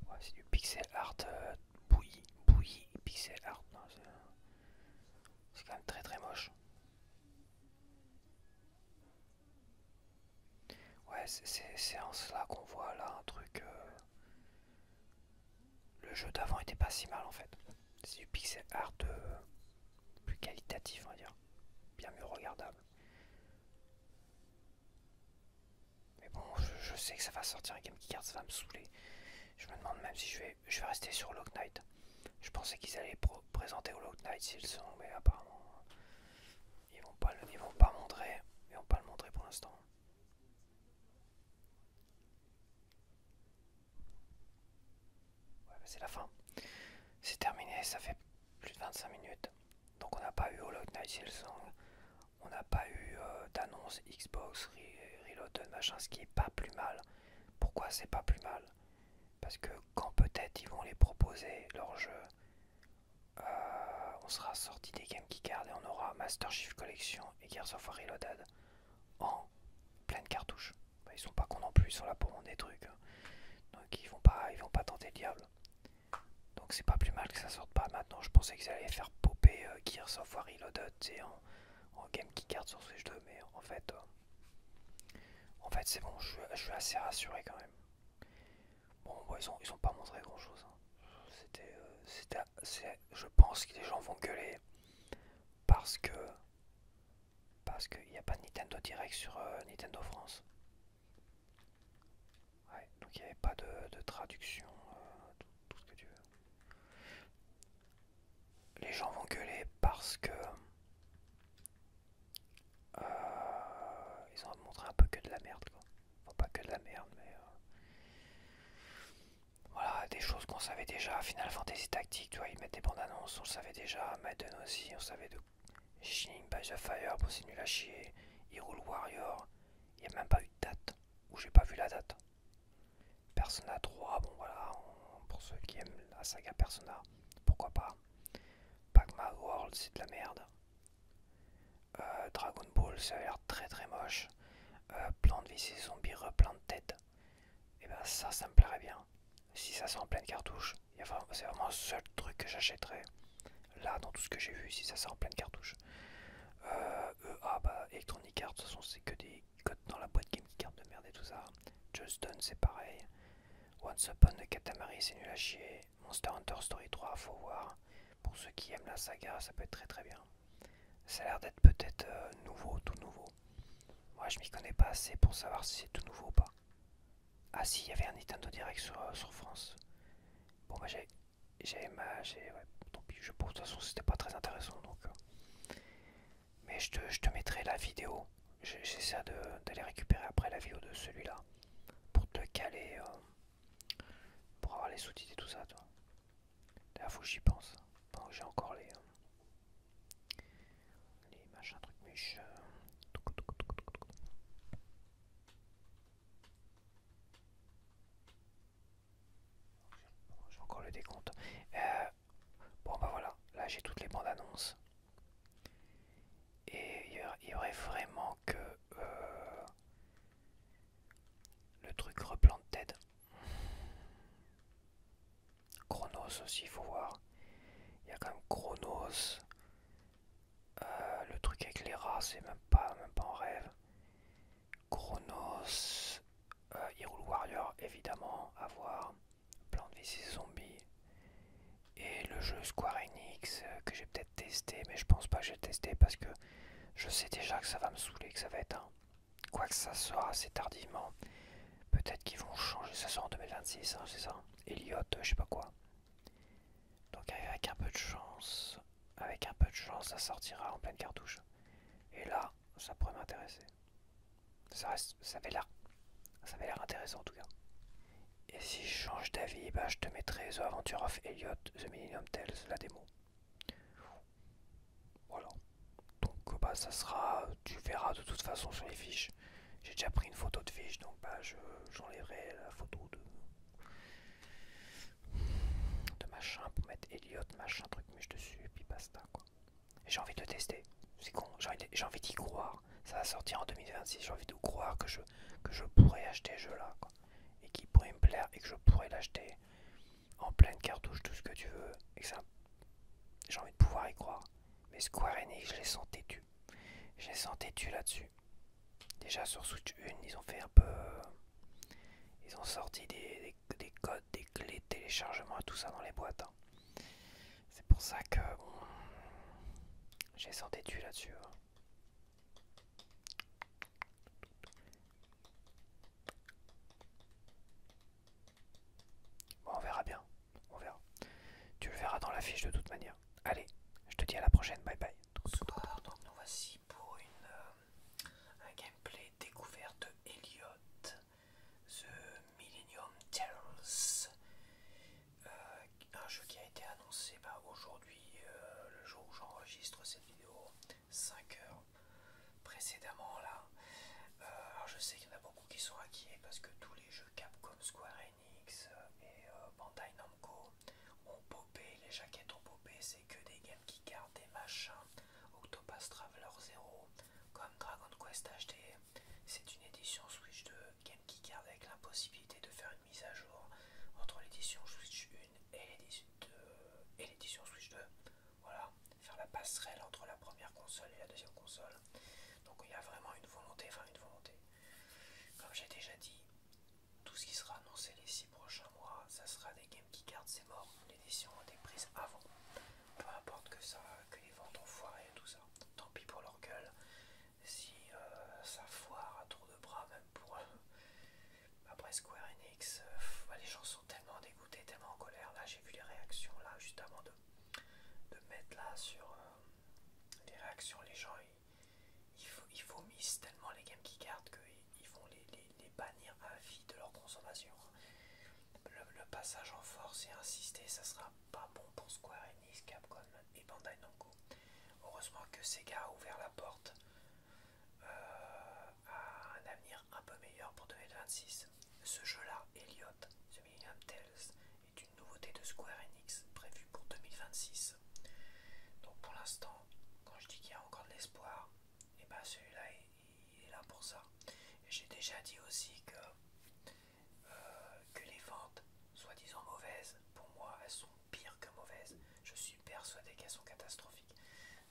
Ouais, c'est du pixel art bouilli, pixel art. C'est quand même très très moche. Ouais, c'est en cela qu'on voit là un truc. Le jeu d'avant était pas si mal en fait. C'est du pixel art plus qualitatif, on va dire. Bien mieux regardable. Mais bon, je sais que ça va sortir un Game Card, ça va me saouler. Je me demande même si je vais rester sur Hollow Knight. Je pensais qu'ils allaient présenter Hollow Knight s'ils sont, mais apparemment ils vont pas montrer. Ils vont pas le montrer pour l'instant. Ouais, bah c'est la fin. C'est terminé, ça fait plus de 25 minutes. Donc on n'a pas eu Hollow Knight Silksong. On n'a pas eu d'annonce Xbox Reloaded machin, ce qui est pas plus mal. Pourquoi c'est pas plus mal? Parce que quand peut-être ils vont les proposer leur jeu, on sera sorti des Game Gear et on aura Master Chief Collection et Gears of War Reloaded en pleine cartouche. Bah, ils sont pas cons non plus, ils sont là pour vendre des trucs. Donc ils vont pas tenter le diable. Donc c'est pas plus mal que ça sorte pas maintenant. Je pensais qu'ils allaient faire popper Gears of War Reloaded en Game Gear sur Switch 2, mais en fait c'est bon, je suis assez rassuré quand même. Bon, ils ont pas montré grand chose. Je pense que les gens vont gueuler parce que qu'il n'y a pas de Nintendo Direct sur Nintendo France. Ouais, donc il n'y avait pas de traduction, tout ce que tu veux. Les gens vont gueuler parce que ils ont montré un peu que de la merde quoi. Enfin, pas que de la merde, mais voilà, des choses qu'on savait déjà. Final Fantasy Tactics, tu vois, ils mettent des bandes annonces, on le savait déjà. Madden aussi, on savait de Shining by the Fire, bon c'est nul à chier. Hyrule Warrior, il n'y a même pas eu de date, ou j'ai pas vu la date. Persona 3, bon voilà, pour ceux qui aiment la saga Persona, pourquoi pas. Pac-Man World, c'est de la merde. Dragon Ball, ça a l'air très très moche. Plants vs Zombies, replant de tête. Et ben ça me plairait bien. Si ça sort en pleine cartouche, c'est vraiment le seul truc que j'achèterais. Là, dans tout ce que j'ai vu, si ça sort en pleine cartouche. Bah Electronic Arts, de toute façon c'est que des codes dans la boîte Game Card de merde et tout ça. Just Done c'est pareil. Once Upon a Katamari c'est nul à chier. Monster Hunter Story 3 faut voir. Pour ceux qui aiment la saga ça peut être très très bien. Ça a l'air d'être peut-être nouveau, tout nouveau. Moi je m'y connais pas assez pour savoir si c'est tout nouveau ou pas. Ah si, il y avait un Nintendo Direct sur France. Bon bah ouais, tant pis, de toute façon c'était pas très intéressant donc. Mais je te mettrai la vidéo j'essaie d'aller récupérer après la vidéo de celui-là pour te le caler, pour avoir les sous-titres et tout ça, toi. D'ailleurs, faut que j'y pense. Pendant que j'ai encore les machins trucs mûches. J'ai encore le décompte. Bon bah voilà, là j'ai toutes les bandes annonces. Et il y aurait vraiment que le truc Replanted. Chronos aussi, il faut voir. Il y a quand même Chronos. Le truc avec les rats, c'est même pas en rêve. Chronos. Hyrule Warrior, évidemment, à voir. Plants vs Zombies. Et le jeu Square Enix que j'ai peut-être testé, mais je pense pas que j'ai testé parce que je sais déjà que ça va me saouler, que ça va être un. Quoi que ça sort assez tardivement. Peut-être qu'ils vont changer, ça sort en 2026, hein, c'est ça. Elliot, je sais pas quoi. Donc avec un peu de chance, ça sortira en pleine cartouche. Et là, ça pourrait m'intéresser. Ça avait l'air intéressant en tout cas. Et si je change d'avis, bah, je te mettrai The Adventure of Elliot, The Millennium Tales, la démo. Voilà. Donc bah ça sera, tu verras de toute façon sur les fiches. J'ai déjà pris une photo de fiche, donc bah j'enlèverai la photo de machin pour mettre Elliot, machin, truc mûche dessus, et puis basta quoi. Et j'ai envie de le tester. C'est con, j'ai envie d'y croire. Ça va sortir en 2026, j'ai envie de croire que je pourrais acheter ce jeu là quoi. Et qu'il pourrait me plaire et que je pourrais l'acheter en pleine cartouche, tout ce que tu veux. Et que ça, j'ai envie de pouvoir y croire. Mais Square Enix, je les sens têtus. Je les sens têtus là-dessus. Déjà sur Switch 1, ils ont fait un peu. Ils ont sorti des codes, des clés de téléchargement et tout ça dans les boîtes. Hein. C'est pour ça que bon, j'ai senti têtu là-dessus. Hein. Bon, on verra bien. On verra. Tu le verras dans la fiche de toute manière. Allez, je te dis à la prochaine. Bye bye. Bonsoir, donc nous voici pour un gameplay découverte de Elliot, The Millennium Tales. Un jeu qui a été annoncé aujourd'hui, le jour où j'enregistre cette vidéo, 5 heures précédemment là. Alors je sais qu'il y en a beaucoup qui sont inquiets parce que tous les jeux Capcom, Square Enix et Bandai Namco ont popé, les jaquettes ont popé, c'est que des games qui gardent des machins. Octopath Traveler 0, comme Dragon Quest HD, c'est une édition Switch 2, game qui garde avec l'impossibilité de faire une mise à jour entre l'édition Switch 1 et l'édition Switch 2. Voilà, faire la passerelle entre la première console et la deuxième console. Donc il y a vraiment une volonté, Comme j'ai déjà dit, tout ce qui sera annoncé les 6 prochains mois, ça sera des games qui gardent ses morts. L'édition a été prise avant. Peu importe que les ventes ont foiré et tout ça. Tant pis pour leur gueule. Si ça foire à tour de bras, même pour après Square Enix, les gens sont tellement dégoûtés, tellement en colère. Là, j'ai vu les réactions là juste avant de mettre là sur les réactions. Les gens ils vomissent tellement les games qui gardent qu'ils vont les bannir à vie de leur consommation. Le passage en force et insister, ça sera pas bon pour Square Enix, Capcom et Bandai Namco. Heureusement que Sega a ouvert la porte à un avenir un peu meilleur pour 2026. Ce jeu-là, Elliot, The Millennium Tales, est une nouveauté de Square Enix prévue pour 2026. Donc pour l'instant, quand je dis qu'il y a encore de l'espoir, et ben celui-là il est là pour ça. Et j'ai déjà dit aussi que les ventes, soi-disant mauvaises, pour moi elles sont pires que mauvaises. Je suis persuadé qu'elles sont catastrophiques.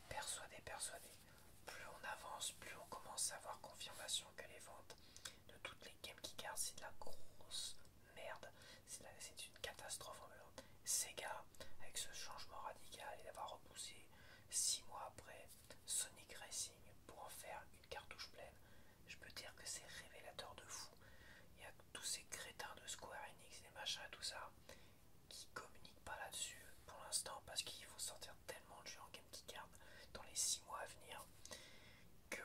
Persuadé. Plus on avance, plus on commence à avoir confirmation que les ventes de toutes les games qui gardent, c'est de la grosse merde. C'est une catastrophe en même temps. Sega, avec ce changement radical et d'avoir repoussé 6 mois après Sonic Racing pour en faire une cartouche pleine, je peux dire que c'est révélateur de fou. Il y a tous ces crétins de Square Enix, des machins et tout ça, qui communiquent pas là-dessus pour l'instant parce qu'il faut sortir tellement de jeux en game qui garde dans les 6 mois à venir que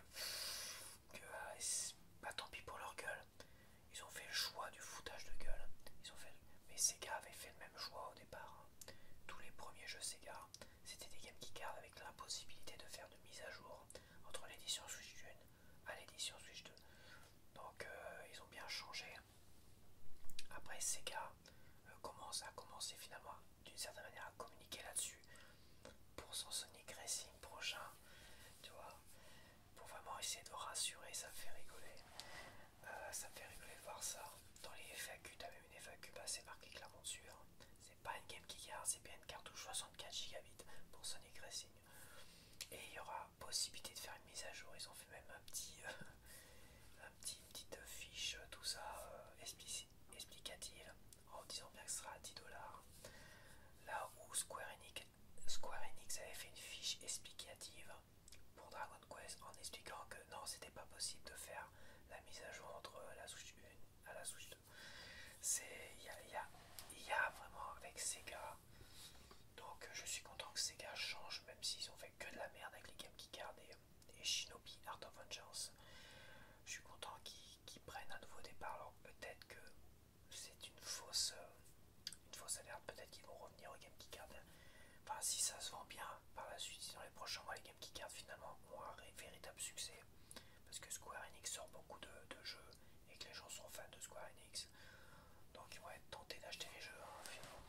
jeux Sega, c'était des Game Keycards avec l'impossibilité de faire de mise à jour entre l'édition Switch 1 à l'édition Switch 2. Donc ils ont bien changé. Après Sega a commencé finalement d'une certaine manière à communiquer là-dessus pour son Sonic Racing prochain, tu vois, pour vraiment essayer de rassurer. Ça me fait rigoler. Ça me fait rigoler de voir ça. Dans les FAQ, t'as même une FAQ, bah, c'est marqué clairement dessus. Hein. C'est pas une Game Keycard, c'est bien une cartouche 64 Gigabit pour Sonic Racing. Et il y aura possibilité de faire une mise à jour. Ils ont fait même une petite fiche, tout ça, explicative, en disant bien que ce sera à 10$. Là où Square Enix avait fait une fiche explicative pour Dragon Quest en expliquant que non, c'était pas possible de faire la mise à jour entre la Switch 1 à la Switch 2. Il y a vraiment avec Sega. Donc je suis content que Sega change, même s'ils ont fait que de la merde avec les Game Keycards et Shinobi Art of Vengeance. Je suis content qu'ils prennent un nouveau départ. Alors peut-être que c'est une fausse alerte, peut-être qu'ils vont revenir aux Game Keycards. Enfin, si ça se vend bien par la suite, si dans les prochains mois les Game Keycards finalement ont un véritable succès, parce que Square Enix sort beaucoup de jeux et que les gens sont fans de Square Enix, donc ils vont être tentés d'acheter les jeux finalement.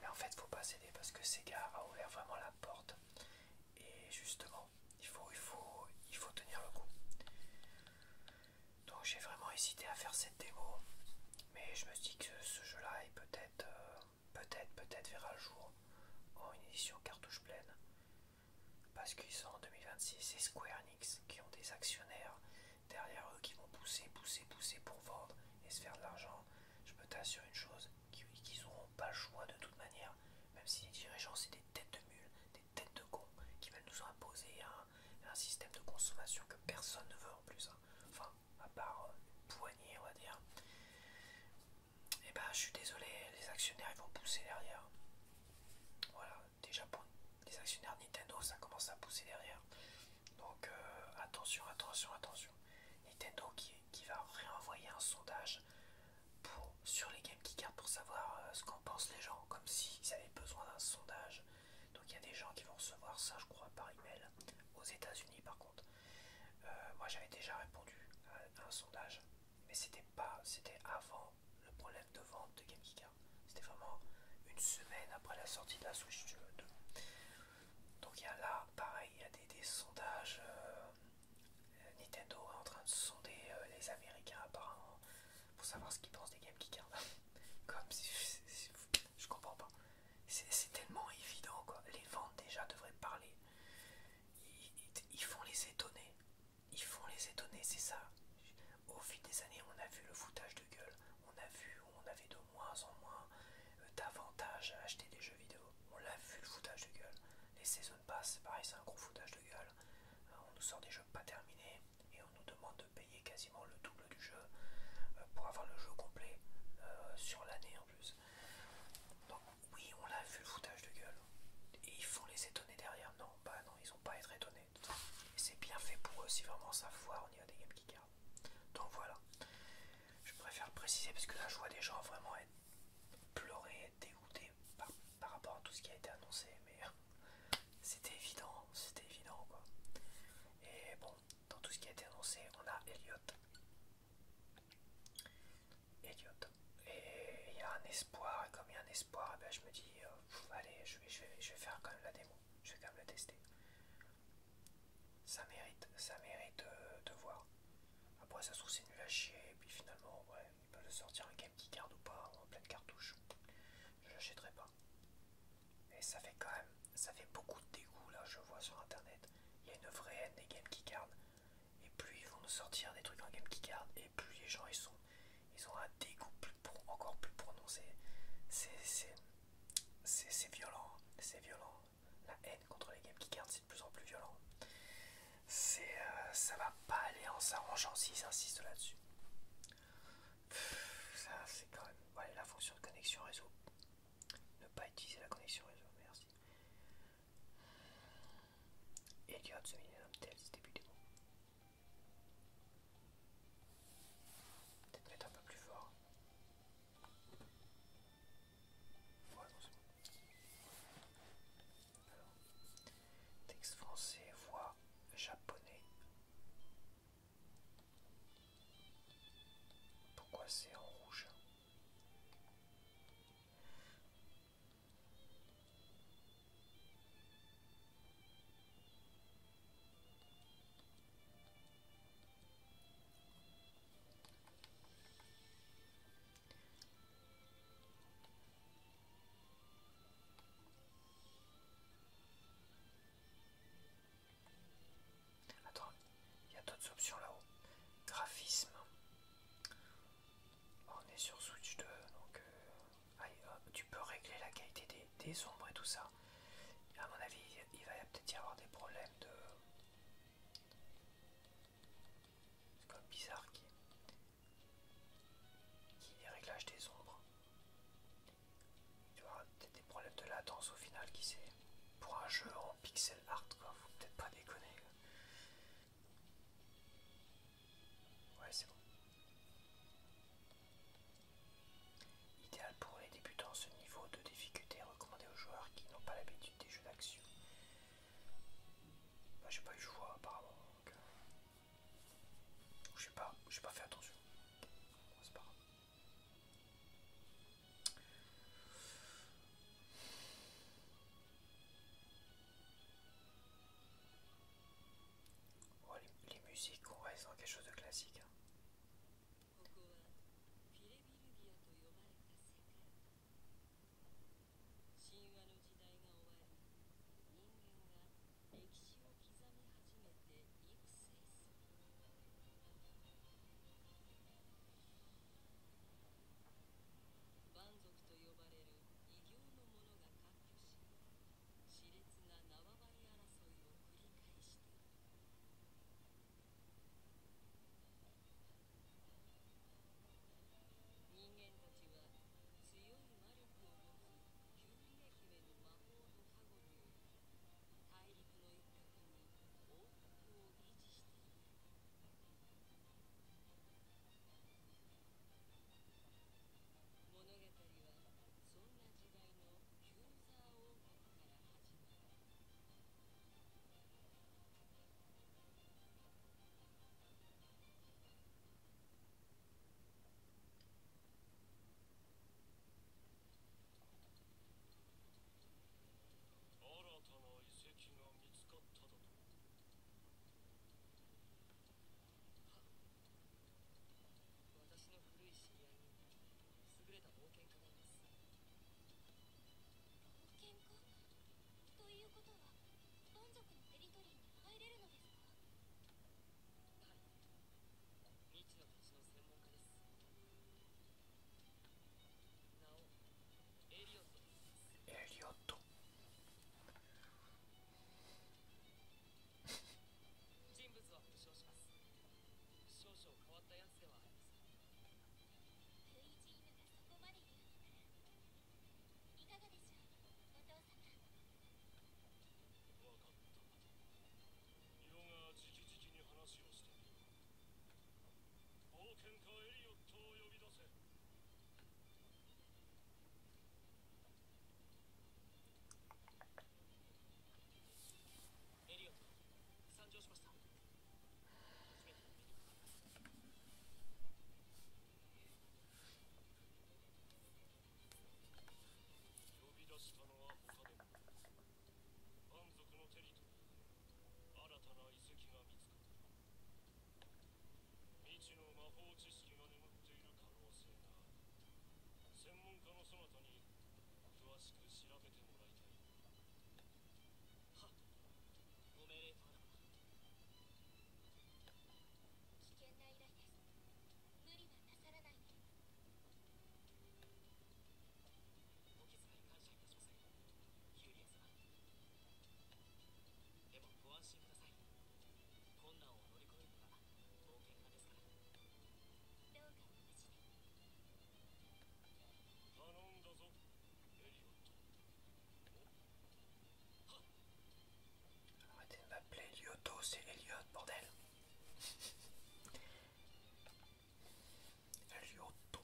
Mais en fait, faut pas céder parce que Sega a ouvert vraiment la porte et justement, il faut tenir le coup. Donc j'ai vraiment hésité à faire cette démo, mais je me dis que ce jeu-là est peut-être verra le jour en une édition cartouche pleine, parce qu'ils sont en 2026 et Square Enix qui ont des actionnaires derrière eux qui vont pousser pour vendre et se faire de l'argent. Je peux t'assurer une chose, qu'ils n'auront pas le choix de toute manière, même si les dirigeants c'est des têtes de mules, des têtes de cons qui veulent nous imposer un système de consommation que personne ne veut en plus, hein. Enfin, à part une poignée on va dire. Et ben je suis désolé, les actionnaires ils vont pousser derrière. Voilà, déjà pour les actionnaires Nintendo ça commence à pousser derrière. Donc attention. Nintendo qui va réenvoyer un sondage sur les Game Keycards pour savoir ce qu'en pensent les gens, comme s'ils avaient besoin d'un sondage. Donc il y a des gens qui vont recevoir ça, je crois, par email, aux États-Unis par contre. Moi j'avais déjà répondu à un sondage, mais c'était avant le problème de vente de Game Keycard. C'était vraiment une semaine après la sortie de la Switch 2. Donc il y a là, pareil, il y a des sondages. Nintendo est en train de sonder les Américains apparemment pour savoir ce qu'ils pensent des Game Keycards. Comme si, je comprends pas. C'est tellement évident quoi. Les ventes déjà devraient parler. Ils font les étonner. Ils font les étonner, c'est ça. Au fil des années, on a vu le foutage de gueule. On a vu où on avait de moins en moins d'avantages à acheter des jeux vidéo. On l'a vu le foutage de gueule. Les Season Pass, c'est pareil, c'est un gros foutage de gueule. On nous sort des jeux pas terminés et on nous demande de payer quasiment le double du jeu pour avoir le jeu complet sur l'année en plus. Donc oui, on l'a vu le foutage de gueule. Et ils font les étonner derrière. Non, bah non, ils ont pas à être étonnés. Et c'est bien fait pour eux si vraiment ça foire au niveau des Game Keycards. Donc voilà. Je préfère préciser parce que là je vois des gens vraiment être pleurés, être dégoûtés par rapport à tout ce qui a été annoncé. Mais c'était évident quoi. Et bon, dans tout ce qui a été annoncé, on a Elliot. Et il y a un espoir, et comme il y a un espoir, eh ben, je me dis, allez, je vais faire quand même la démo. Je vais quand même le tester. Ça mérite de voir. Après ça se trouve c'est nul à chier, et puis finalement, ouais, ils peuvent sortir un Game Keycard ou pas, en pleine cartouche. Je l'achèterai pas. Mais ça fait beaucoup de dégoût là, je vois sur internet. Il y a une vraie haine des Game Keycards. Et plus ils vont nous sortir des trucs en Game Keycard, et plus les gens ils ont un dégoût encore plus prononcé. C'est violent, c'est violent. La haine contre les Game Keycards c'est de plus en plus violent. Ça va pas aller en s'arrangeant s'ils insistent là-dessus. Ça c'est quand même. Ouais, la fonction de connexion réseau. Ne pas utiliser la connexion réseau, merci. Elliot, The Millennium Tales, début des mots. Peut-être mettre un peu plus fort. Ouais, non, c'est bon. des ombres et tout ça. À mon avis, il va peut-être y avoir des problèmes de... C'est quand même bizarre qu'il y ait des réglages des ombres. Il y aura peut-être des problèmes de latence au final, qui sait. Pour un jeu en pixel art, quoi, faut peut-être pas déconner. Ouais, c'est bon. Idéal pour les débutants, ce niveau de difficulté est recommandé aux joueurs qui n'ont pas l'habitude des jeux d'action. Bah, j'ai pas eu le choix apparemment, donc j'ai pas fait attention. Bon, c'est pas grave. Bon, les musiques, on reste dans quelque chose de classique. Hein. Eliotto. Arrêtez de m'appeler Eliotto, c'est Eliot, bordel. Eliotto.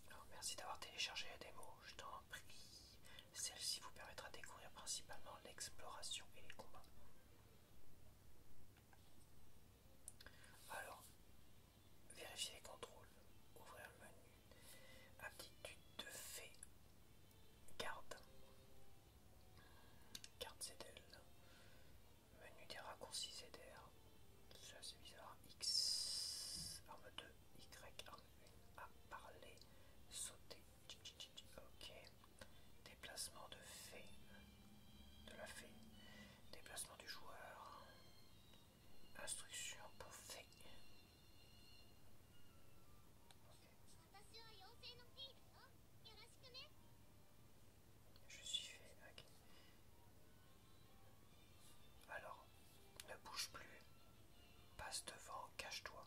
Alors, merci d'avoir téléchargé la démo, je t'en prie. Celle-ci vous permettra de découvrir principalement l'exploration et les combats. Alors, vérifier les contrôles, ouvrir le menu, aptitude de fait, garde ZL, menu des raccourcis ZR, ça c'est bizarre, X, arme 2, Y, arme 1, A, parler, sauter, passe devant, cache-toi.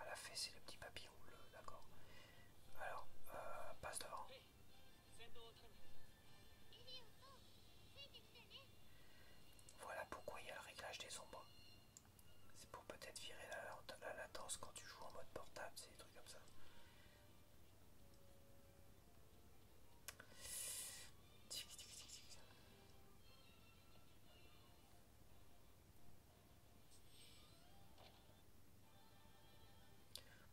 Elle a fait, c'est le petit papillon bleu, d'accord. Alors, passe devant. Voilà pourquoi il y a le réglage des ombres. C'est pour peut-être virer la latence quand tu joues en mode portable, c'est des trucs comme ça.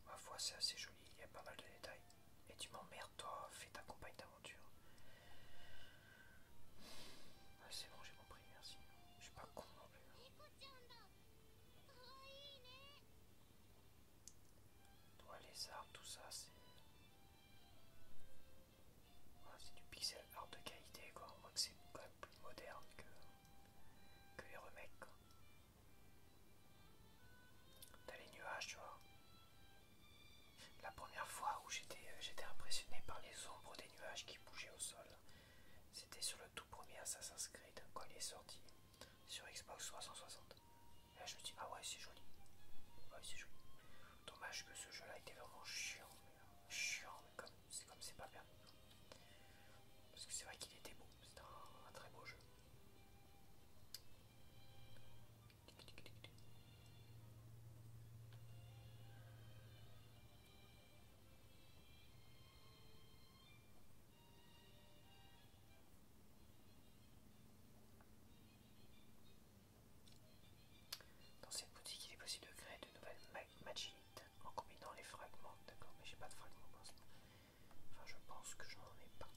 Ma foi, c'est assez joli, il y a pas mal de détails. Et tu m'emmerdes, toi, fais ta campagne d'aventure. Ah, c'est bon, j'ai compris, merci. Je suis pas con non plus. Toi, les arbres, tout ça, c'est du pixel art de qualité, quoi. On voit que c'est quand même plus moderne que les remakes, quoi. T'as les nuages, tu vois. La première fois où j'étais impressionné par les ombres des nuages qui bougeaient au sol, c'était sur le tout premier Assassin's Creed quand il est sorti sur Xbox 360. Et là je me dis ah ouais c'est joli, ouais c'est joli. Dommage que ce jeu-là était vraiment chiant, chiant, mais comme c'est pas permis. Parce que c'est vrai qu'il était beau, c'était un très beau jeu. Dans cette boutique, il est possible de créer de nouvelles magilites en combinant les fragments. D'accord, mais j'ai pas de fragments pour l'instant. Enfin, je pense que je n'en ai pas.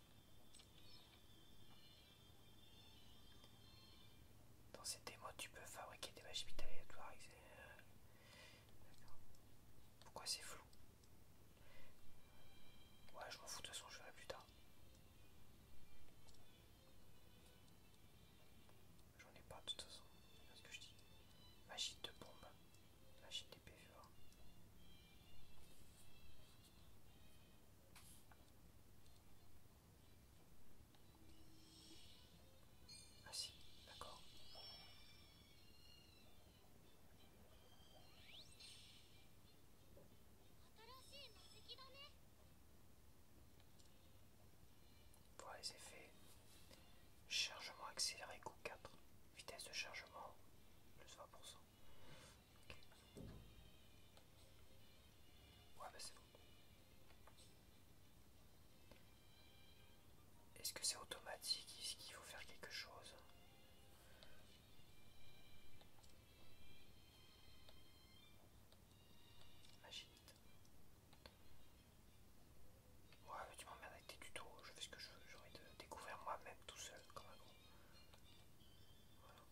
Dans cette démo, tu peux fabriquer des magilites aléatoires. D'accord. Pourquoi c'est flou? Ouais, je m'en fous, de toute façon, je verrai plus tard. J'en ai pas, de toute façon. C'est ce que je dis. Magie de bombe. Magie d'épée fort. Ah si, d'accord. Pour les effets, chargement accéléré coup 4. Vitesse de chargement, plus 20%. Ok. Ouais, bah c'est bon. Est-ce que c'est automatique? Est-ce qu'il faut faire quelque chose? Agilite. Ouais, mais tu m'emmerdes avec tes tutos, je fais ce que je veux, j'ai envie de découvrir moi-même tout seul, comme un gros. Voilà.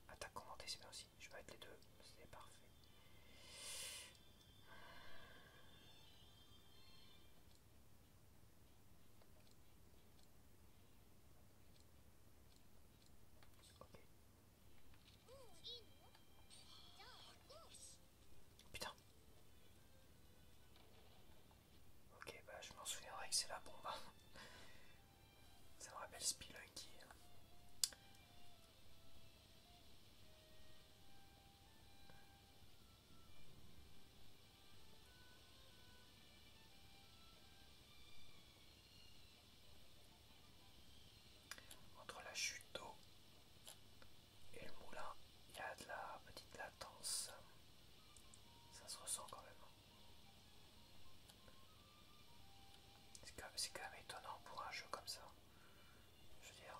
Attaque commentée, c'est bien aussi, je vais mettre les deux, c'est parfait. Ok. Putain. Ok, bah je m'en souviendrai que c'est la bombe. Ça me rappelle Spelunky. Entre la chute d'eau et le moulin, il y a de la petite latence. Ça se ressent quand même. C'est quand même étonnant pour un jeu comme ça. Je veux dire,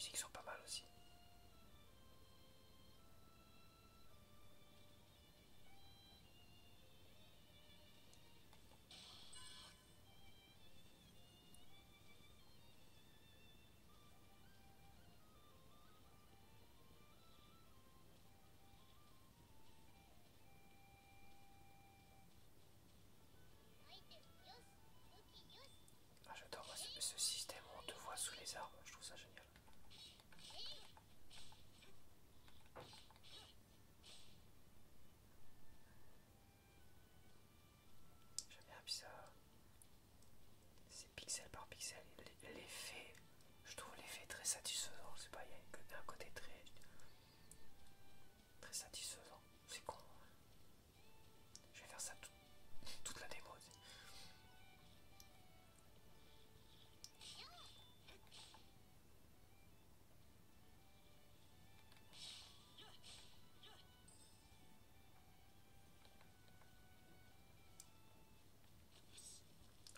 musiques sont pas mal aussi. Ah, j'adore moi, ce système où on te voit sous les arbres, je trouve ça génial. J'aime bien, puis ça, c'est pixel par pixel. L'effet, je trouve l'effet très satisfaisant. Je sais pas, il y a un côté très satisfaisant. C'est con. Je vais faire ça toute la démo.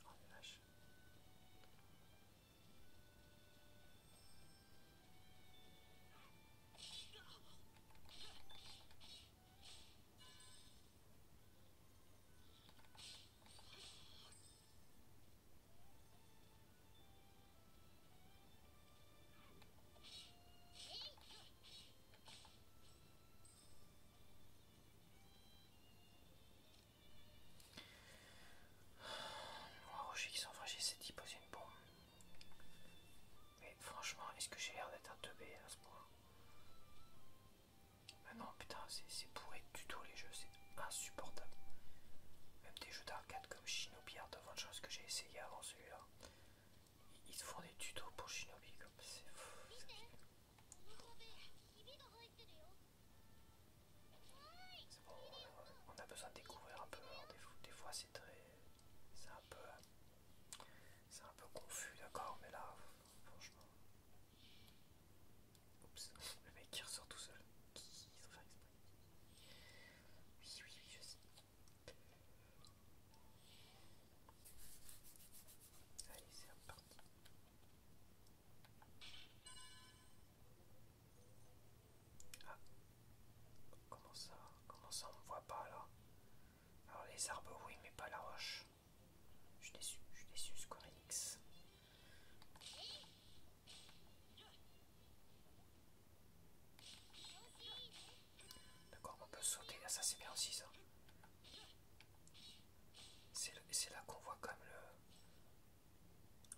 Oh la vache. Moi, Roger qui s'en va, j'essaie d'y poser une bombe. Mais franchement, est-ce que j'ai l'air d'être un teubé à ce point? Ah non, putain, c'est pourri du tout les jeux, c'est insupportable. Même des jeux d'arcade comme Shinobi Art of Vengeance que j'ai essayé avant celui-là, ils te font des tutos pour Shinobi comme c'est fou. C'est bon, on a besoin de découvrir un peu. Alors des fois c'est un peu confus, d'accord, mais là, franchement, oups, le mec qui ressort tout seul. Ils ont fait exprès. Oui, oui, oui, je sais. Allez, c'est reparti. Ah, comment ça on me voit pas là? Alors les arbres oui, mais pas la roche. Je suis déçu Square Enix. D'accord, on peut sauter, ah, ça c'est bien aussi ça. C'est là qu'on voit comme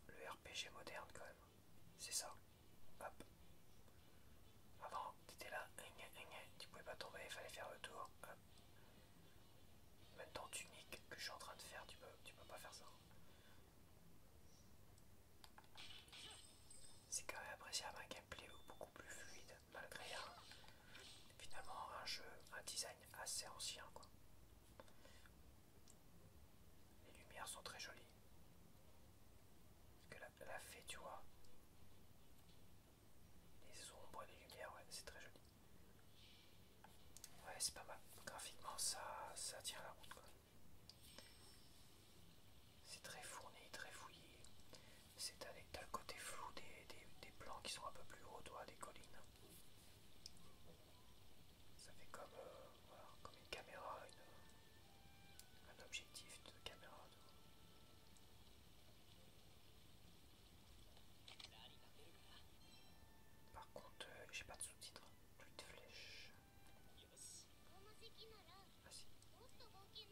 le RPG moderne quand même. C'est ça. Hop. Avant, t'étais là, tu pouvais pas tomber, il fallait faire le tour. Hop. Maintenant tunique que je suis en train de faire, tu peux pas faire ça. C'est quand même appréciable un gameplay beaucoup plus fluide, malgré finalement un design assez ancien quoi. Les lumières sont très jolies. Parce que la fée, tu vois, les ombres, les lumières, ouais, c'est très joli. Ouais, c'est pas mal. Graphiquement, ça tient la route quoi. C'est très fourni, très fouillé. T'as le côté flou des plans qui sont un peu plus hauts, toi, des collines. Ça fait comme, voilà, comme une caméra, un objectif de caméra. Par contre, j'ai pas de sous-titres, plus de flèches. Ah si.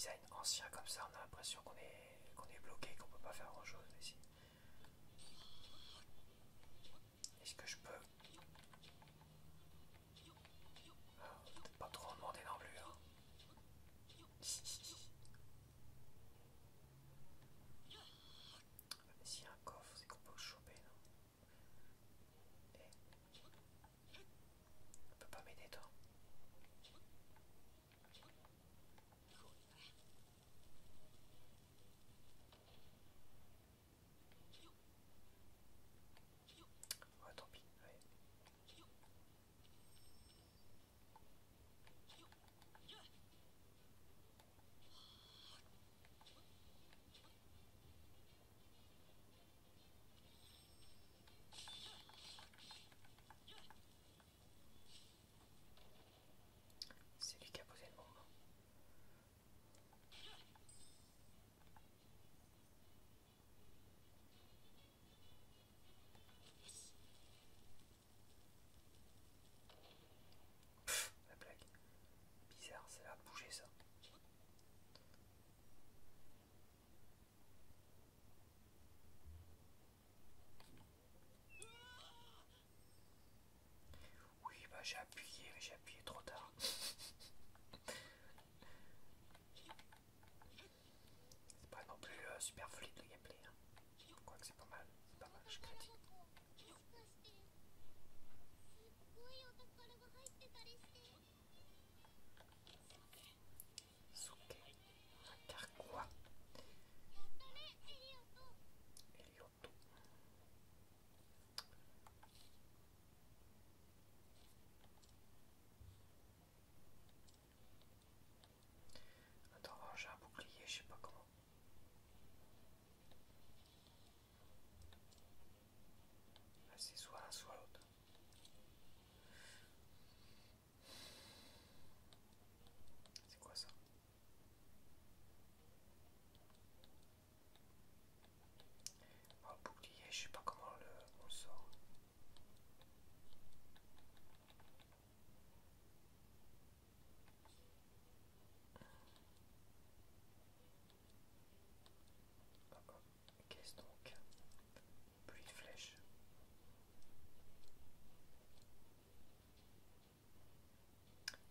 design ancien comme ça, on a l'impression qu'on est bloqué, qu'on peut pas faire grand chose. Mais si. Est-ce que je peux... Peut-être pas trop en demander non plus. Hein. S'il y a un coffre, c'est qu'on peut le choper, non? On peut pas m'aider, toi? Ouais, tant pis. Allez. C'est lui qui a posé le bombe. La blague. Bizarre, ça a l'air de bouger ça. Oui, bah j'ai appuyé, mais j'ai appuyé trop tard. C'est pas non plus super fluide le gameplay. Hein. Quoique c'est pas mal, je critique. Suke, un carquois. Elioto. Attends, oh, j'ai un bouclier, je sais pas comment. C'est soit l'un soit l'autre. C'est quoi ça? Oh, le bouclier, je sais pas comment on le sort. Oh, oh. Qu'est-ce donc? Pluie de flèches.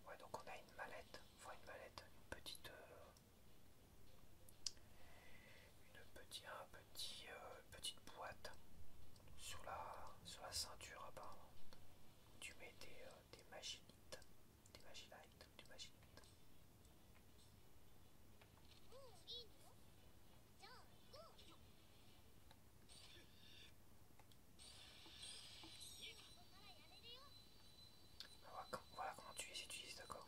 Ouais, donc on a une mallette, enfin une mallette, petite boîte sur la ceinture apparemment. Tu mets des magilites, des magilites, du magilite. Voilà comment tu les utilises, d'accord.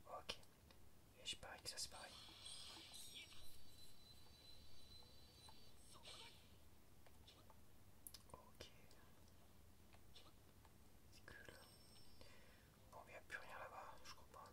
Ok, et je parie que ça c'est pareil. Ok, c'est cool. Bon, mais il n'y a plus rien là-bas, je crois pas.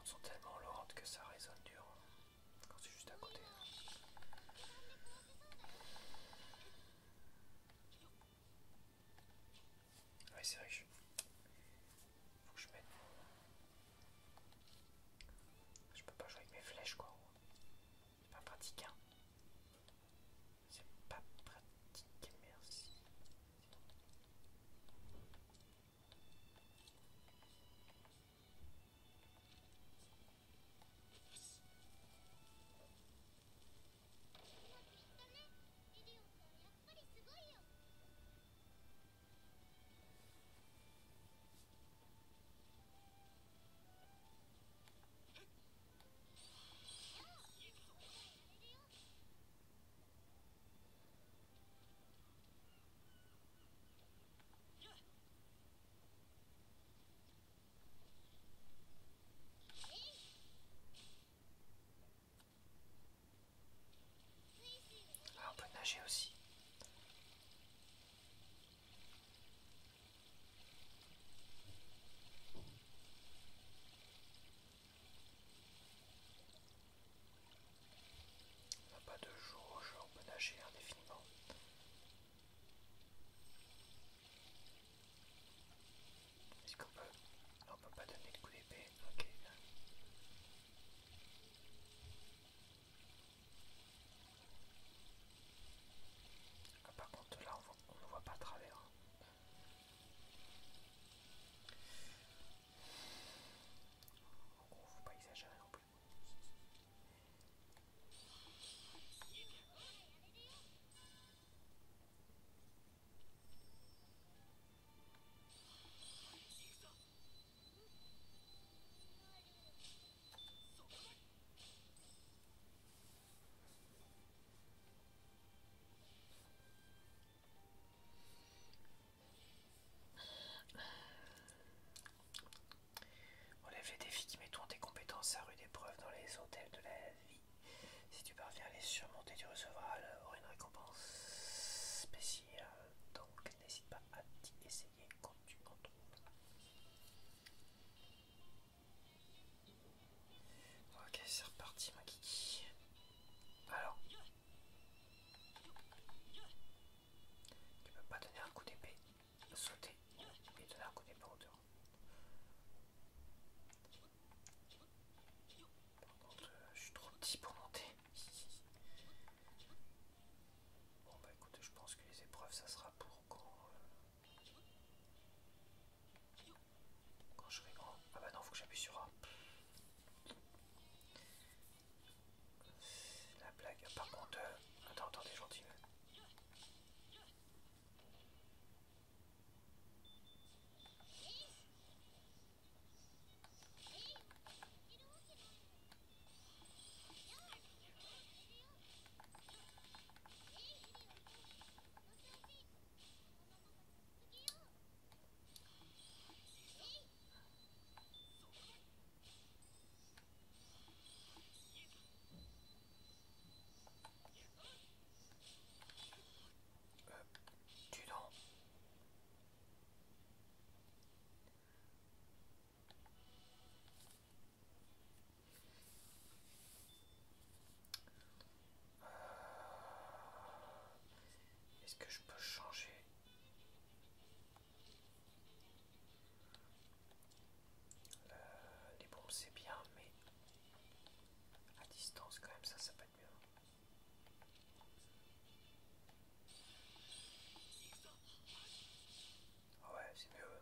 cordes sont tellement lourdes que ça résonne dur quand c'est juste à côté. Ouais, c'est vrai que faut que je mette mon... Je peux pas jouer avec mes flèches quoi. C'est pas pratique hein. C'est pas pratique, merci. Ah, on peut nager aussi. On n'a pas de jauge, on peut nager indéfiniment. Est-ce qu'on peut... Non, on peut pas donner de coup d'épée. Ok. Ah, par contre là on ne voit pas à travers. Donc on ne faut pas exagérer non plus. Relève les défis qui mettront tes compétences à rude épreuve dans les hôtels de la vie. Si tu parviens à les surmonter, tu recevras alors une récompense spéciale. Donc n'hésite pas à t'y essayer quand tu en trouves. Ok, c'est reparti ma kiki. Alors, tu peux pas donner un coup d'épée, sauter et donner un coup d'épée en hauteur. Par contre, je suis trop petit pour monter. Bon bah écoute, je pense que les épreuves ça sera pour quand je serai grand. Ah bah non, faut que j'appuie sur A. La blague, par contre, attends, attendez, gentil. Tu non. Est-ce que je peux changer les bombes? C'est bien, mais à distance quand même, ça peut être mieux. Ah ouais, c'est mieux.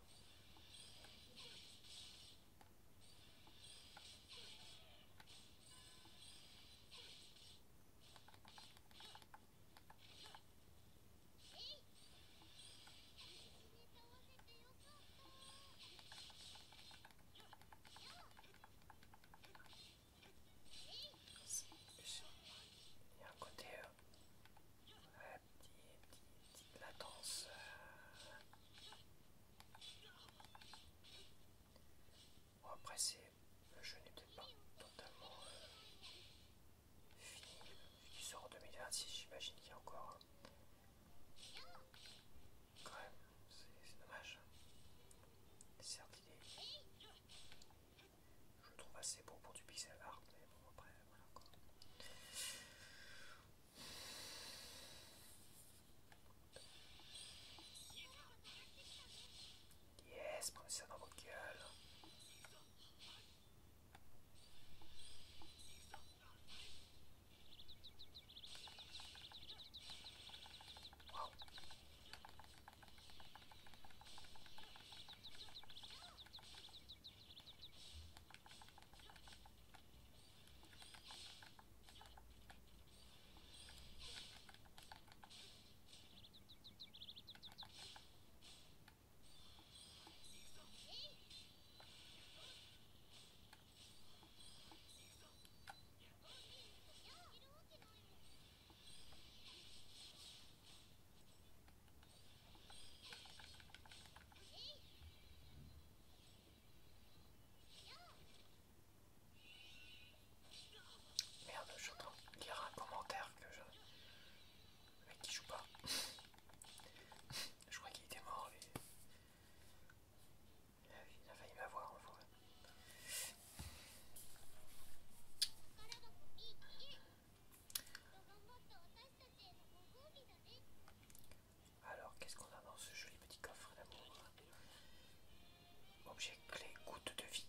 objet clé goutte de vie.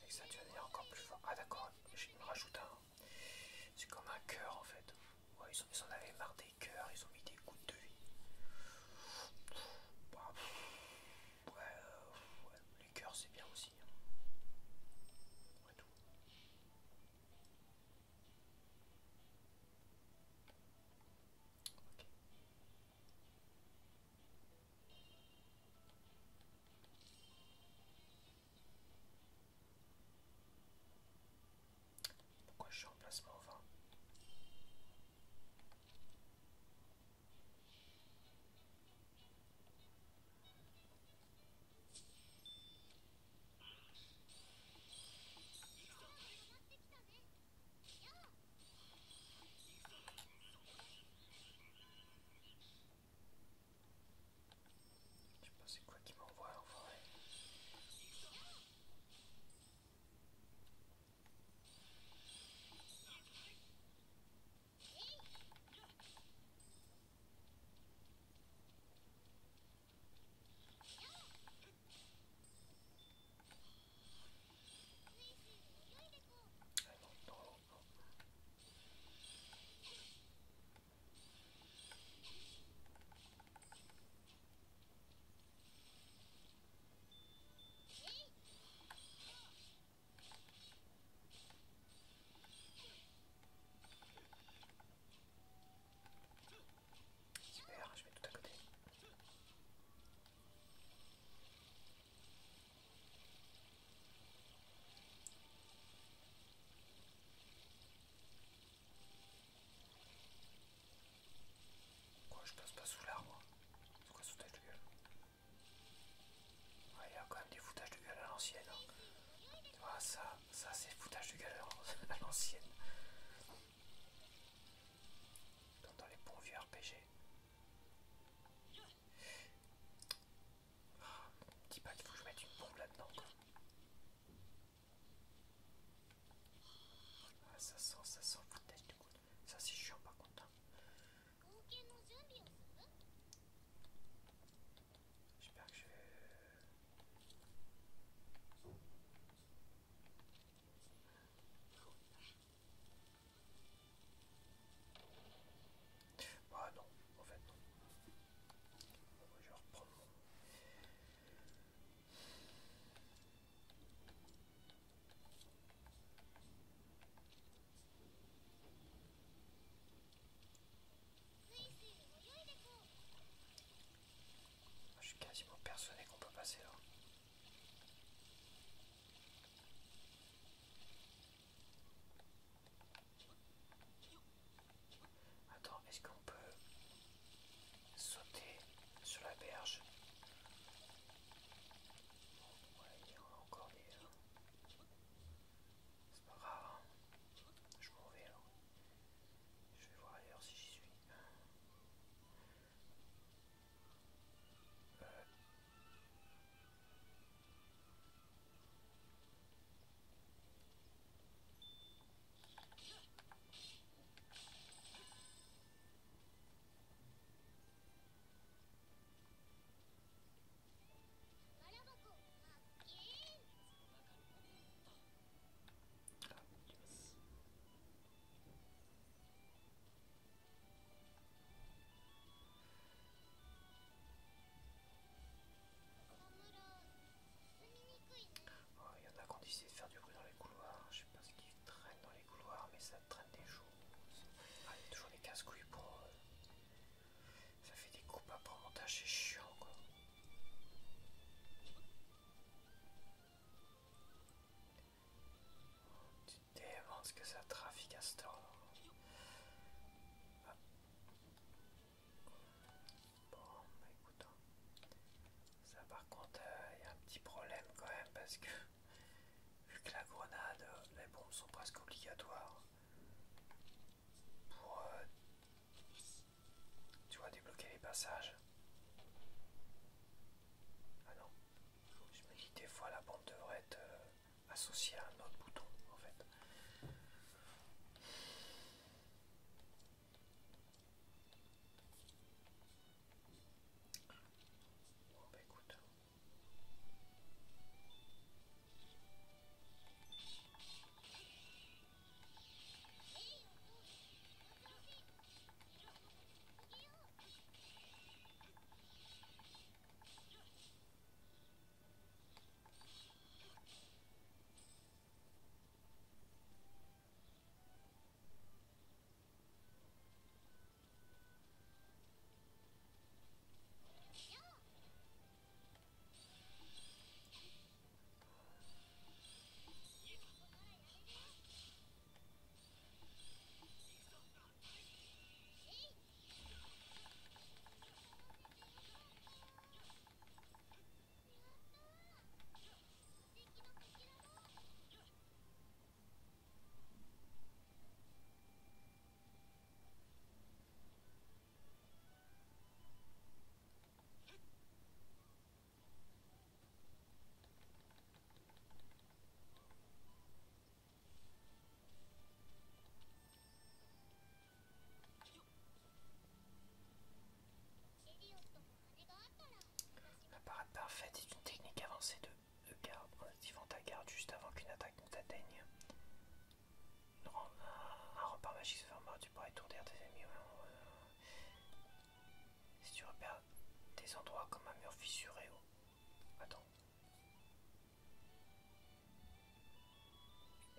Et ça tu vas devenir encore plus fort. Ah d'accord, je me rajoute un. C'est comme un cœur en fait. Ouais, ils en avaient marre des cœurs, ils ont mis des gouttes de vie. Bah, ouais, les cœurs c'est bien aussi. Hein. Ouais, tout. Ok. Pourquoi je suis en placement 20? Je sais pas c'est quoi qui m'envoie en forêt. Ah non, non, non. Super, je mets tout à côté. Quoi, je passe pas sous l'arbre? C'est quoi ce foutage de gueule? Ouais, il y a quand même des foutages de gueule à l'ancienne. Hein. Tu vois, ça c'est foutage de gueule à l'ancienne. Dans les bons vieux RPG. Ah, dis pas qu'il faut que je mette une bombe là-dedans. Ah, ça sent foutage de gueule. Ça c'est chiant par contre. Hein. J'espère que je vais... Ah non, en fait non. Bon, je vais reprendre mon... Je suis quasiment persuadé qu'on peut passer là. Attends, est-ce qu'on peut sauter sur la berge? Ouais, il y en a encore des... C'est pas grave. Hein. Je m'en vais alors. Je vais voir ailleurs si j'y suis. Euh, oh, il y en a qui ont décidé de faire du bruit dans les couloirs. Je sais pas ce qui traîne dans les couloirs, mais ça traîne des choses. Ah, il y a toujours des casse-couilles pour... Ça fait des coupes après au montage, c'est chiant quoi. Tu te demandes ce que ça trafique à ce temps. Ah. Bon, bah écoute, hein. Ça par contre, il y a un petit problème quand même parce que vu que la grenade, les bombes sont presque obligatoires pour, tu vois, débloquer les passages. Ah non, je me dis des fois la bombe devrait être associée à un autre bouton en fait. fissuré. Oh. Attends.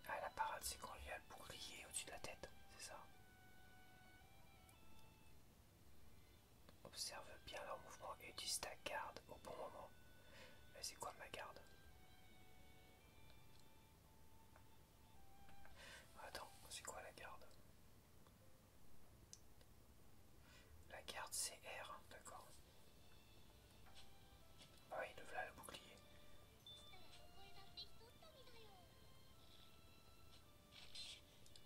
Ah, la parade, c'est quand il y a le bouclier au-dessus de la tête, c'est ça. Observe bien leur mouvement et utilise ta garde au bon moment. Mais c'est quoi ma garde? Attends, c'est quoi la garde? La garde c'est R, d'accord. Ah oui, le voilà le bouclier.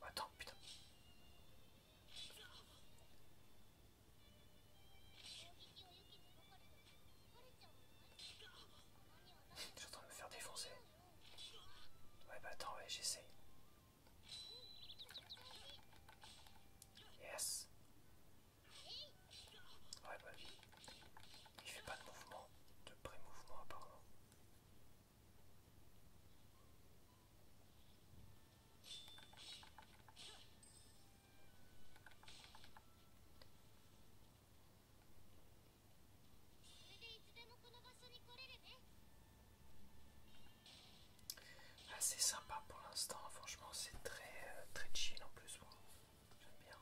Attends, putain. Je suis en train de me faire défoncer. Ouais bah attends, ouais, j'essaye. Yes. Ouais bah lui, il fait pas de mouvement, de pré-mouvement apparemment. Assez sympa pour l'instant, franchement c'est très chill en plus, moi. J'aime bien.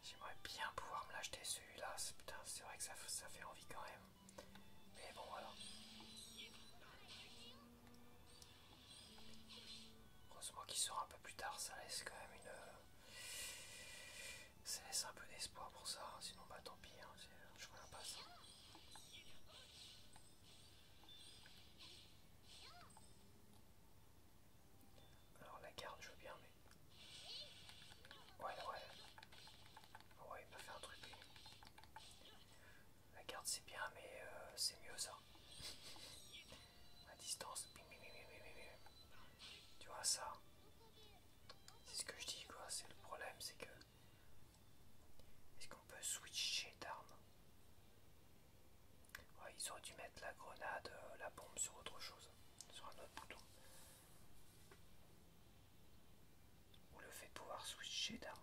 J'aimerais bien pouvoir me l'acheter celui-là, putain c'est vrai que ça fait envie quand même. Mais bon voilà. Heureusement qu'il sort un peu plus tard, ça laisse quand même une... Ça laisse un peu d'espoir pour ça, sinon bah tant pis, hein, je reviens pas ça. Alors la garde je veux bien mais... Ouais. Ouais il m'a fait un truc lui. La garde c'est bien mais c'est mieux ça. À distance. Tu vois ça? C'est ce que je dis quoi, c'est le problème c'est que... Est-ce qu'on peut switcher d'armes? Ouais, ils auraient dû mettre la grenade, la bombe sur autre chose. Sur un autre bouton. Ou le fait de pouvoir switcher d'armes.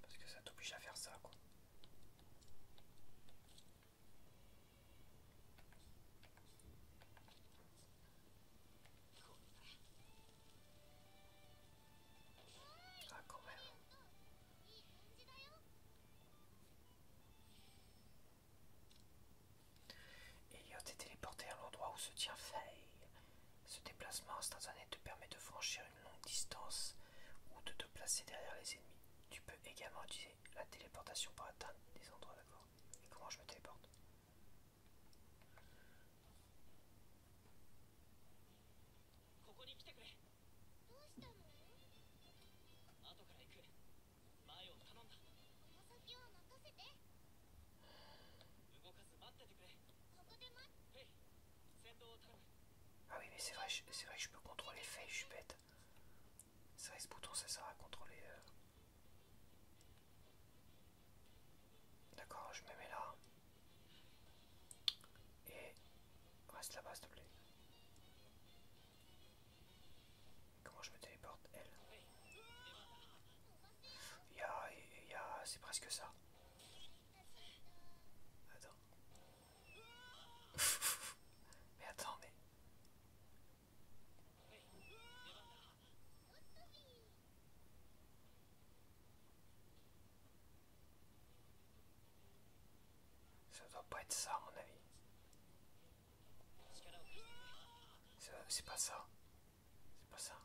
Parce que ça t'oblige à faire ça quoi. Ah quand même. Elliot est téléporté à l'endroit où se tient Faye. Ce déplacement instantané te permet de franchir une longue distance ou de te placer derrière les ennemis. Tu peux également utiliser la téléportation pour atteindre des endroits, d'accord. Et comment je me téléporte? Ah oui mais c'est vrai que je peux contrôler Faye, je suis bête. C'est vrai que ce bouton ça sert à contrôler... D'accord, je me mets là. Et reste là-bas s'il te plaît. Comment je me téléporte? Elle. C'est presque ça. Attends. Mais attends, mais... Ça doit pas être ça à mon avis. C'est pas ça. C'est pas ça.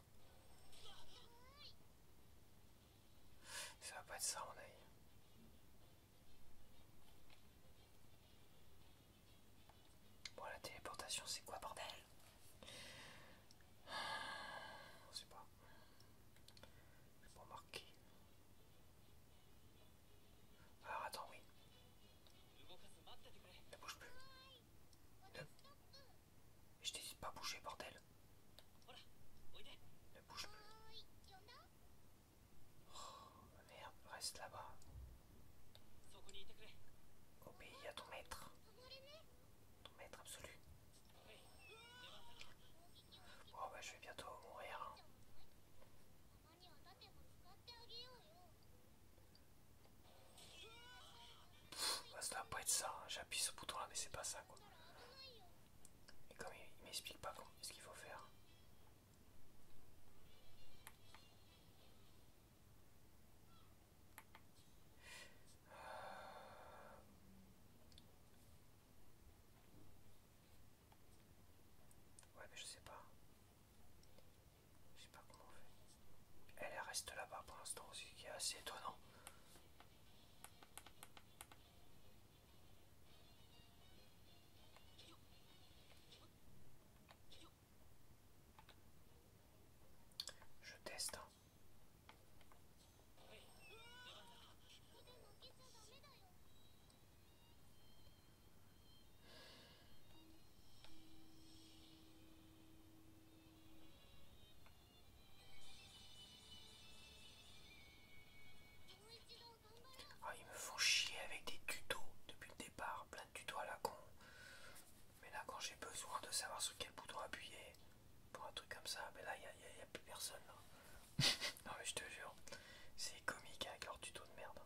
Ça va pas être ça à mon avis. Bon la téléportation c'est quoi bordel? Je sais pas. J'ai pas remarqué. Alors attends oui. Ne bouge plus. Ne... Je t'ai dit de pas bouger bordel. Ne bouge plus. Oh merde, reste là-bas. Obéis à ton maître. Ton maître absolu. reste là-bas pour l'instant, ce qui est assez étonnant. Je teste. Hein. Ah, ils me font chier avec des tutos depuis le départ, plein de tutos à la con. Mais là, quand j'ai besoin de savoir sur quel bouton appuyer pour un truc comme ça, mais là, il y a plus personne. Là. Non, mais je te jure, c'est comique avec leur tuto de merde.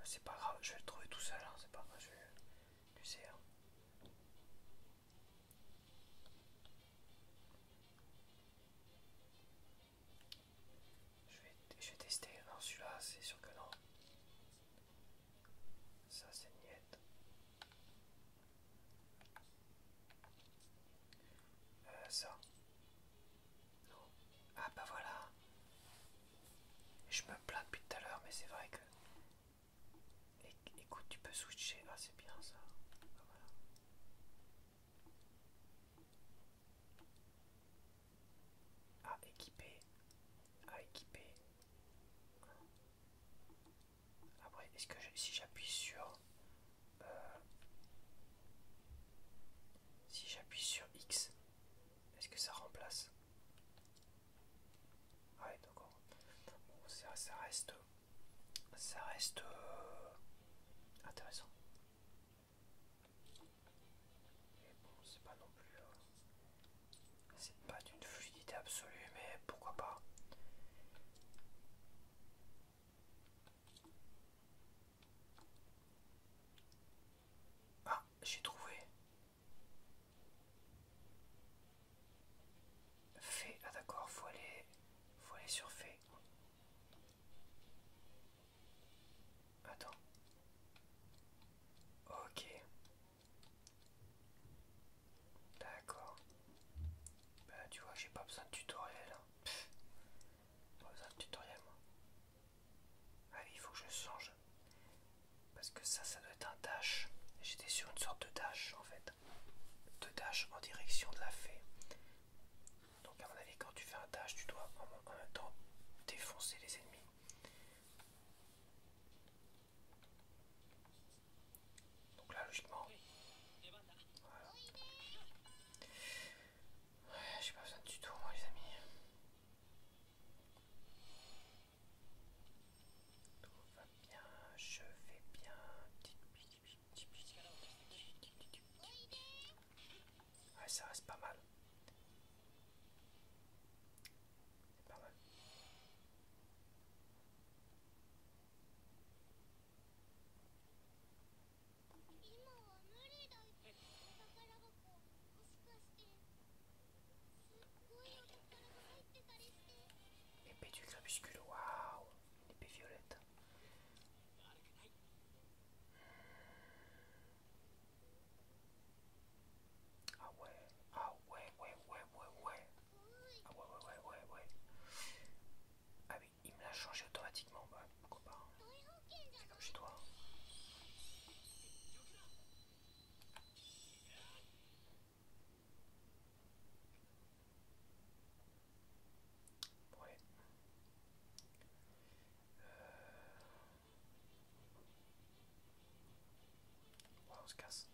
C'est pas grave, je vais le trouver tout seul, hein, c'est pas grave, tu sais. Hein. Je vais tester. Alors celui-là, c'est sûr que non. Ça, c'est niette. Ça. Non. Ah bah voilà. Je me plains depuis tout à l'heure, mais c'est vrai que... Écoute, tu peux switcher. Ah, c'est bien ça. Bah, voilà. Ah, équipé. Ah, équipé. Après, est-ce que si j'appuie sur... si j'appuie sur X, est-ce que ça remplace? Ah ouais, d'accord. Bon, ça reste... Ça reste... intéressant. Mais bon, c'est pas non plus... c'est pas d'une fluidité absolue, mais pourquoi pas. Ah, j'ai trouvé. Fait. Ah d'accord, faut aller sur fait. Attends. Ok. D'accord. Bah tu vois que j'ai pas besoin de tutoriel. Hein. Pas besoin de tutoriel moi. Ah oui, il faut que je change. Parce que ça doit être un dash. J'étais sur une sorte de dash en fait. De dash en direction de la fée. Donc à mon avis quand tu fais un dash tu dois en même temps défoncer les ennemis. Donc là logiquement. Voilà. Ouais, j'ai pas besoin de tuto moi les amis. Tout va bien, je vais bien. Ouais, ça reste pas mal. C'est pas mal. Épée du crépuscule, waouh, une épée violette. Ah ouais, ah ouais, ouais, ouais, ouais, ouais. Ah ouais, ouais, ouais, ouais, ouais. Ah oui, il me l'a changé automatiquement, bah pourquoi pas. C'est comme chez toi. Ouais. Ouais, on se casse.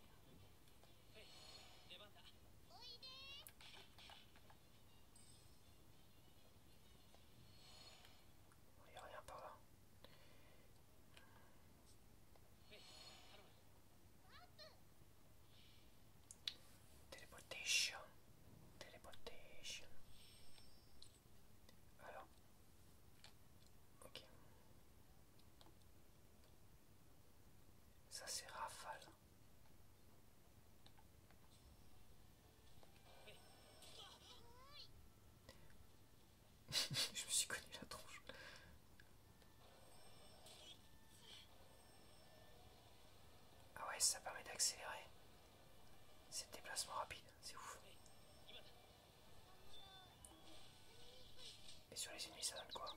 Il n'y a rien par là. Téléportation. Téléportation. Alors. Ok. Ça c'est rafale. Je me suis cogné la tronche. Ah ouais, ça permet d'accélérer. C'est le déplacement rapide, c'est ouf. Et sur les ennemis, ça donne quoi?